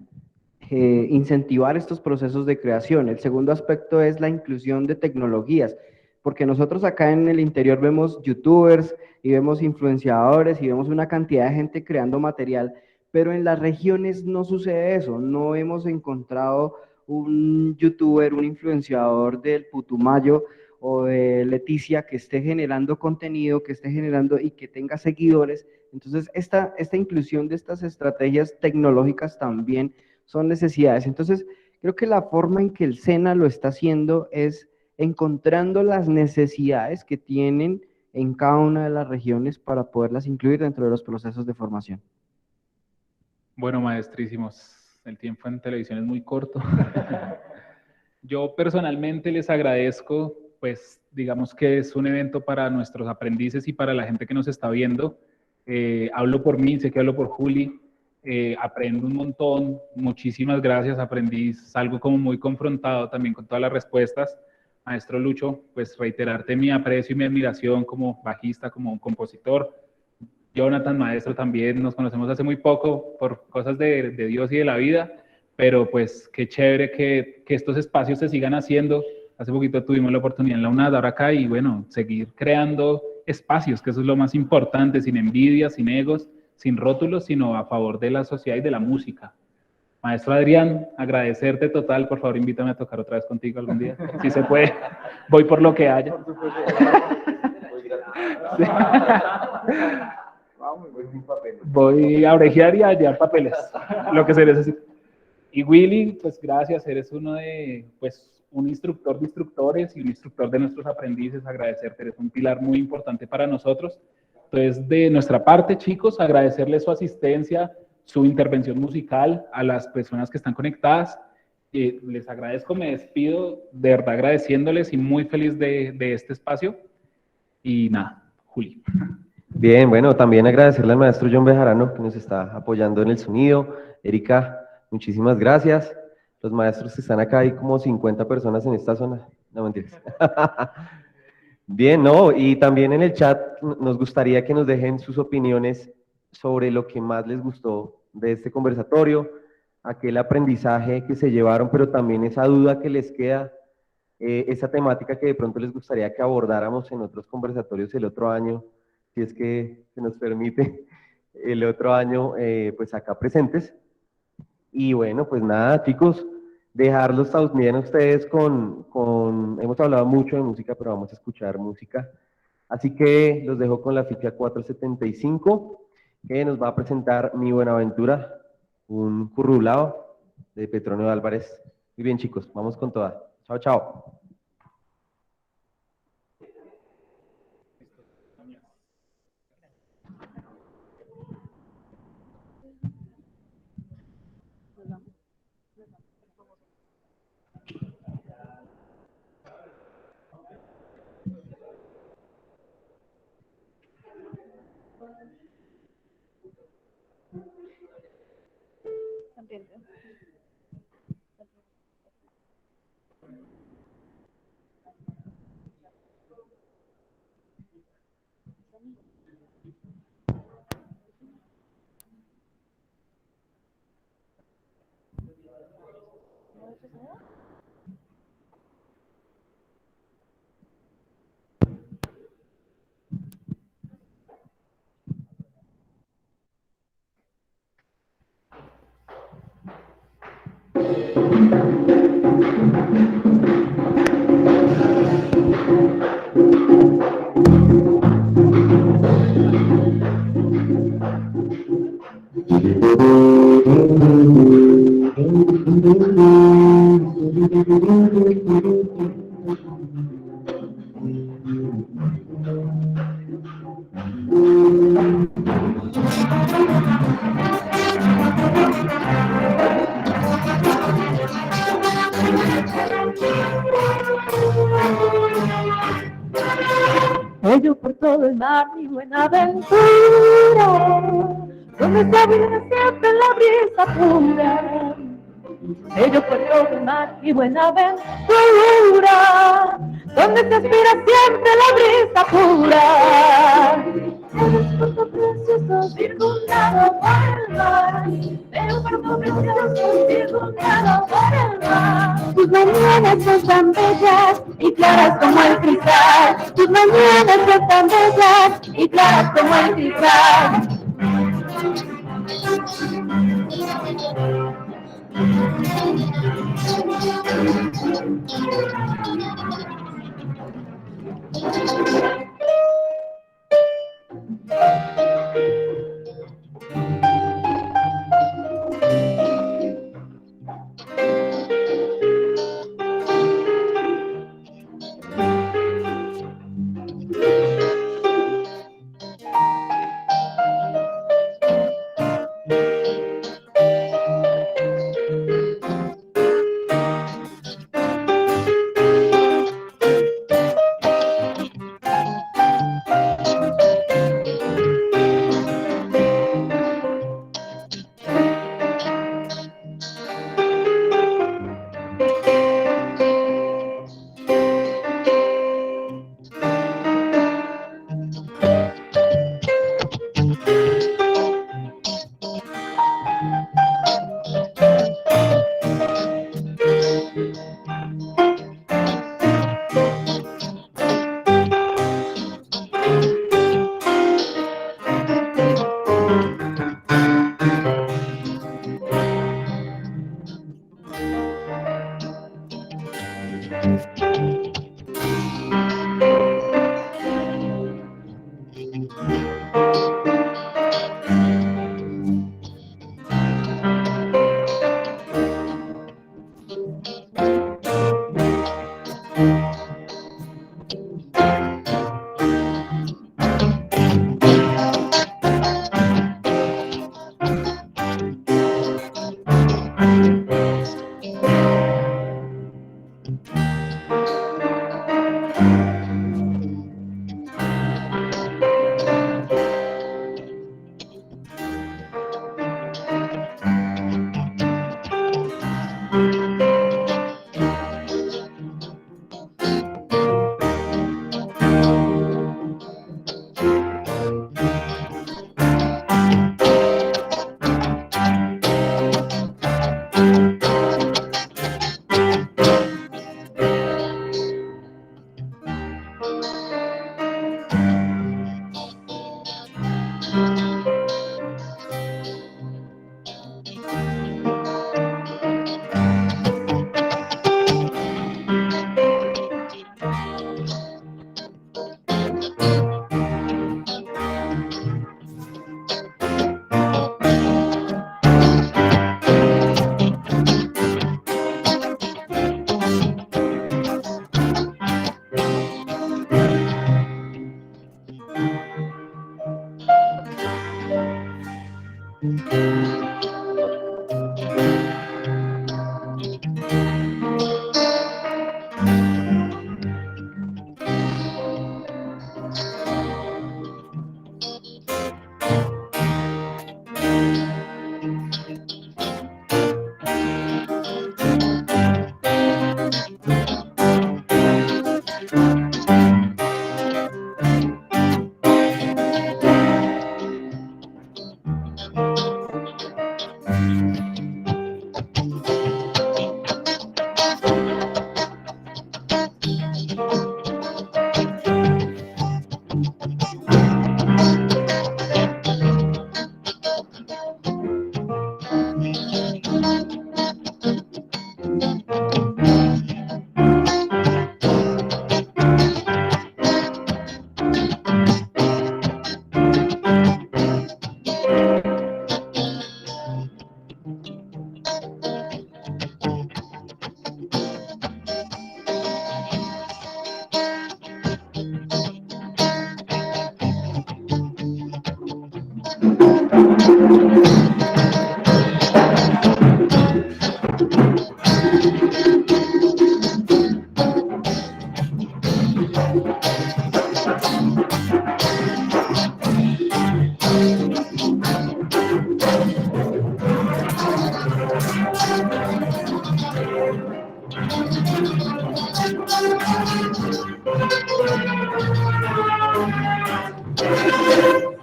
incentivar estos procesos de creación. El segundo aspecto es la inclusión de tecnologías, porque nosotros acá en el interior vemos youtubers y vemos influenciadores y vemos una cantidad de gente creando material, pero en las regiones no sucede eso. No hemos encontrado un youtuber, un influenciador del Putumayo o de Leticia que esté generando contenido, que esté generando y que tenga seguidores. Entonces, esta inclusión de estas estrategias tecnológicas también son necesidades. Entonces, creo que la forma en que el SENA lo está haciendo es encontrando las necesidades que tienen en cada una de las regiones para poderlas incluir dentro de los procesos de formación. Bueno, maestrísimos, el tiempo en televisión es muy corto. Yo personalmente les agradezco, pues digamos que es un evento para nuestros aprendices y para la gente que nos está viendo. Hablo por mí, sé que hablo por Juli. Aprendo un montón, muchísimas gracias, aprendí, salgo como muy confrontado también con todas las respuestas. Maestro Lucho, pues reiterarte mi aprecio y mi admiración como bajista, como un compositor. Jonathan, maestro, también nos conocemos hace muy poco por cosas de Dios y de la vida, pero pues qué chévere que estos espacios se sigan haciendo. Hace poquito tuvimos la oportunidad en la UNAD, ahora acá, y bueno, seguir creando espacios, que eso es lo más importante, sin envidia, sin egos, sin rótulos, sino a favor de la sociedad y de la música. Maestro Adrián, agradecerte total, por favor invítame a tocar otra vez contigo algún día, si se puede, voy por lo que haya. Voy a orejear y a llevar papeles, lo que se necesite. Y Willy, pues gracias, eres uno de, pues, un instructor de instructores y un instructor de nuestros aprendices, agradecerte, eres un pilar muy importante para nosotros. Entonces, de nuestra parte, chicos, agradecerles su asistencia, su intervención musical a las personas que están conectadas. Les agradezco, me despido, de verdad agradeciéndoles y muy feliz de este espacio. Y nada, Juli. Bien, bueno, también agradecerle al maestro John Bejarano que nos está apoyando en el sonido. Erika, muchísimas gracias. Los maestros que están acá, hay como 50 personas en esta zona. No, mentiras. Bien, no, y también en el chat nos gustaría que nos dejen sus opiniones sobre lo que más les gustó de este conversatorio, aquel aprendizaje que se llevaron, pero también esa duda que les queda, esa temática que de pronto les gustaría que abordáramos en otros conversatorios el otro año, si es que se nos permite, el otro año, pues acá presentes. Y bueno, pues nada, chicos, dejarlos también a ustedes hemos hablado mucho de música, pero vamos a escuchar música. Así que los dejo con la ficha 475, que nos va a presentar Mi Buenaventura, un currulao de Petronio Álvarez. Muy bien, chicos, vamos con toda. Chao, chao. sello por todo el mar mi Buenaventura, donde se vive siempre la brisa pura. Sello por todo el mar mi Buenaventura, donde se aspira siempre la brisa pura. Eres puerto precioso circundado por el mar, pero puerto precioso circundado por el mar. Tus mañanas son tan bellas y claras como el cristal, tus mañanas son tan bellas y claras como el cristal.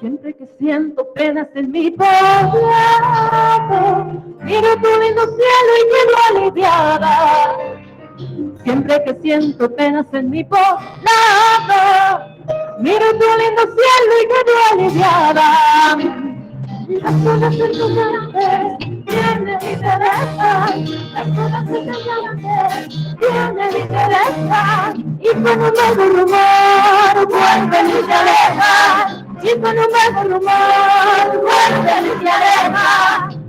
Siempre que siento penas en mi poblado, miro tu lindo cielo y quedo aliviada. Siempre que siento penas en mi poblado, miro tu lindo cielo y quedo aliviada. Las cosas que tú haces tienen mi interesa, las cosas que tú haces tienen mi interesa. Y cuando me hago rumor, vuelven y te alejan. Y cuando me hago rumor, vuelven y te alejan.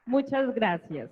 Muchas gracias.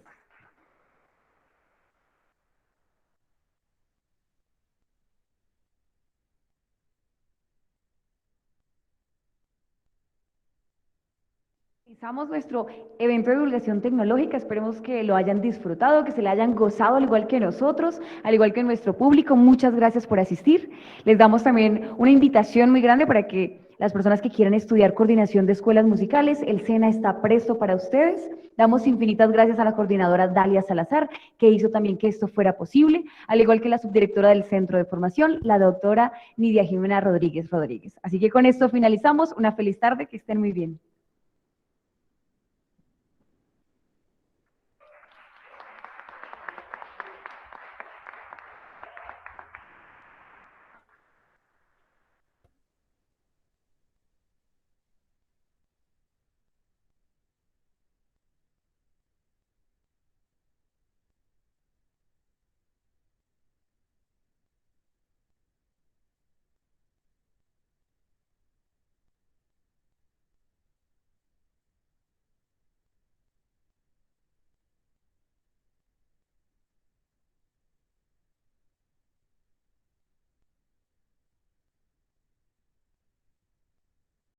Finalizamos nuestro evento de divulgación tecnológica. Esperemos que lo hayan disfrutado, que se le hayan gozado al igual que nosotros, al igual que nuestro público. Muchas gracias por asistir. Les damos también una invitación muy grande para que las personas que quieran estudiar coordinación de escuelas musicales, el SENA está presto para ustedes. Damos infinitas gracias a la coordinadora Dalia Salazar, que hizo también que esto fuera posible, al igual que la subdirectora del Centro de Formación, la doctora Nidia Jimena Rodríguez. Así que con esto finalizamos. Una feliz tarde, que estén muy bien.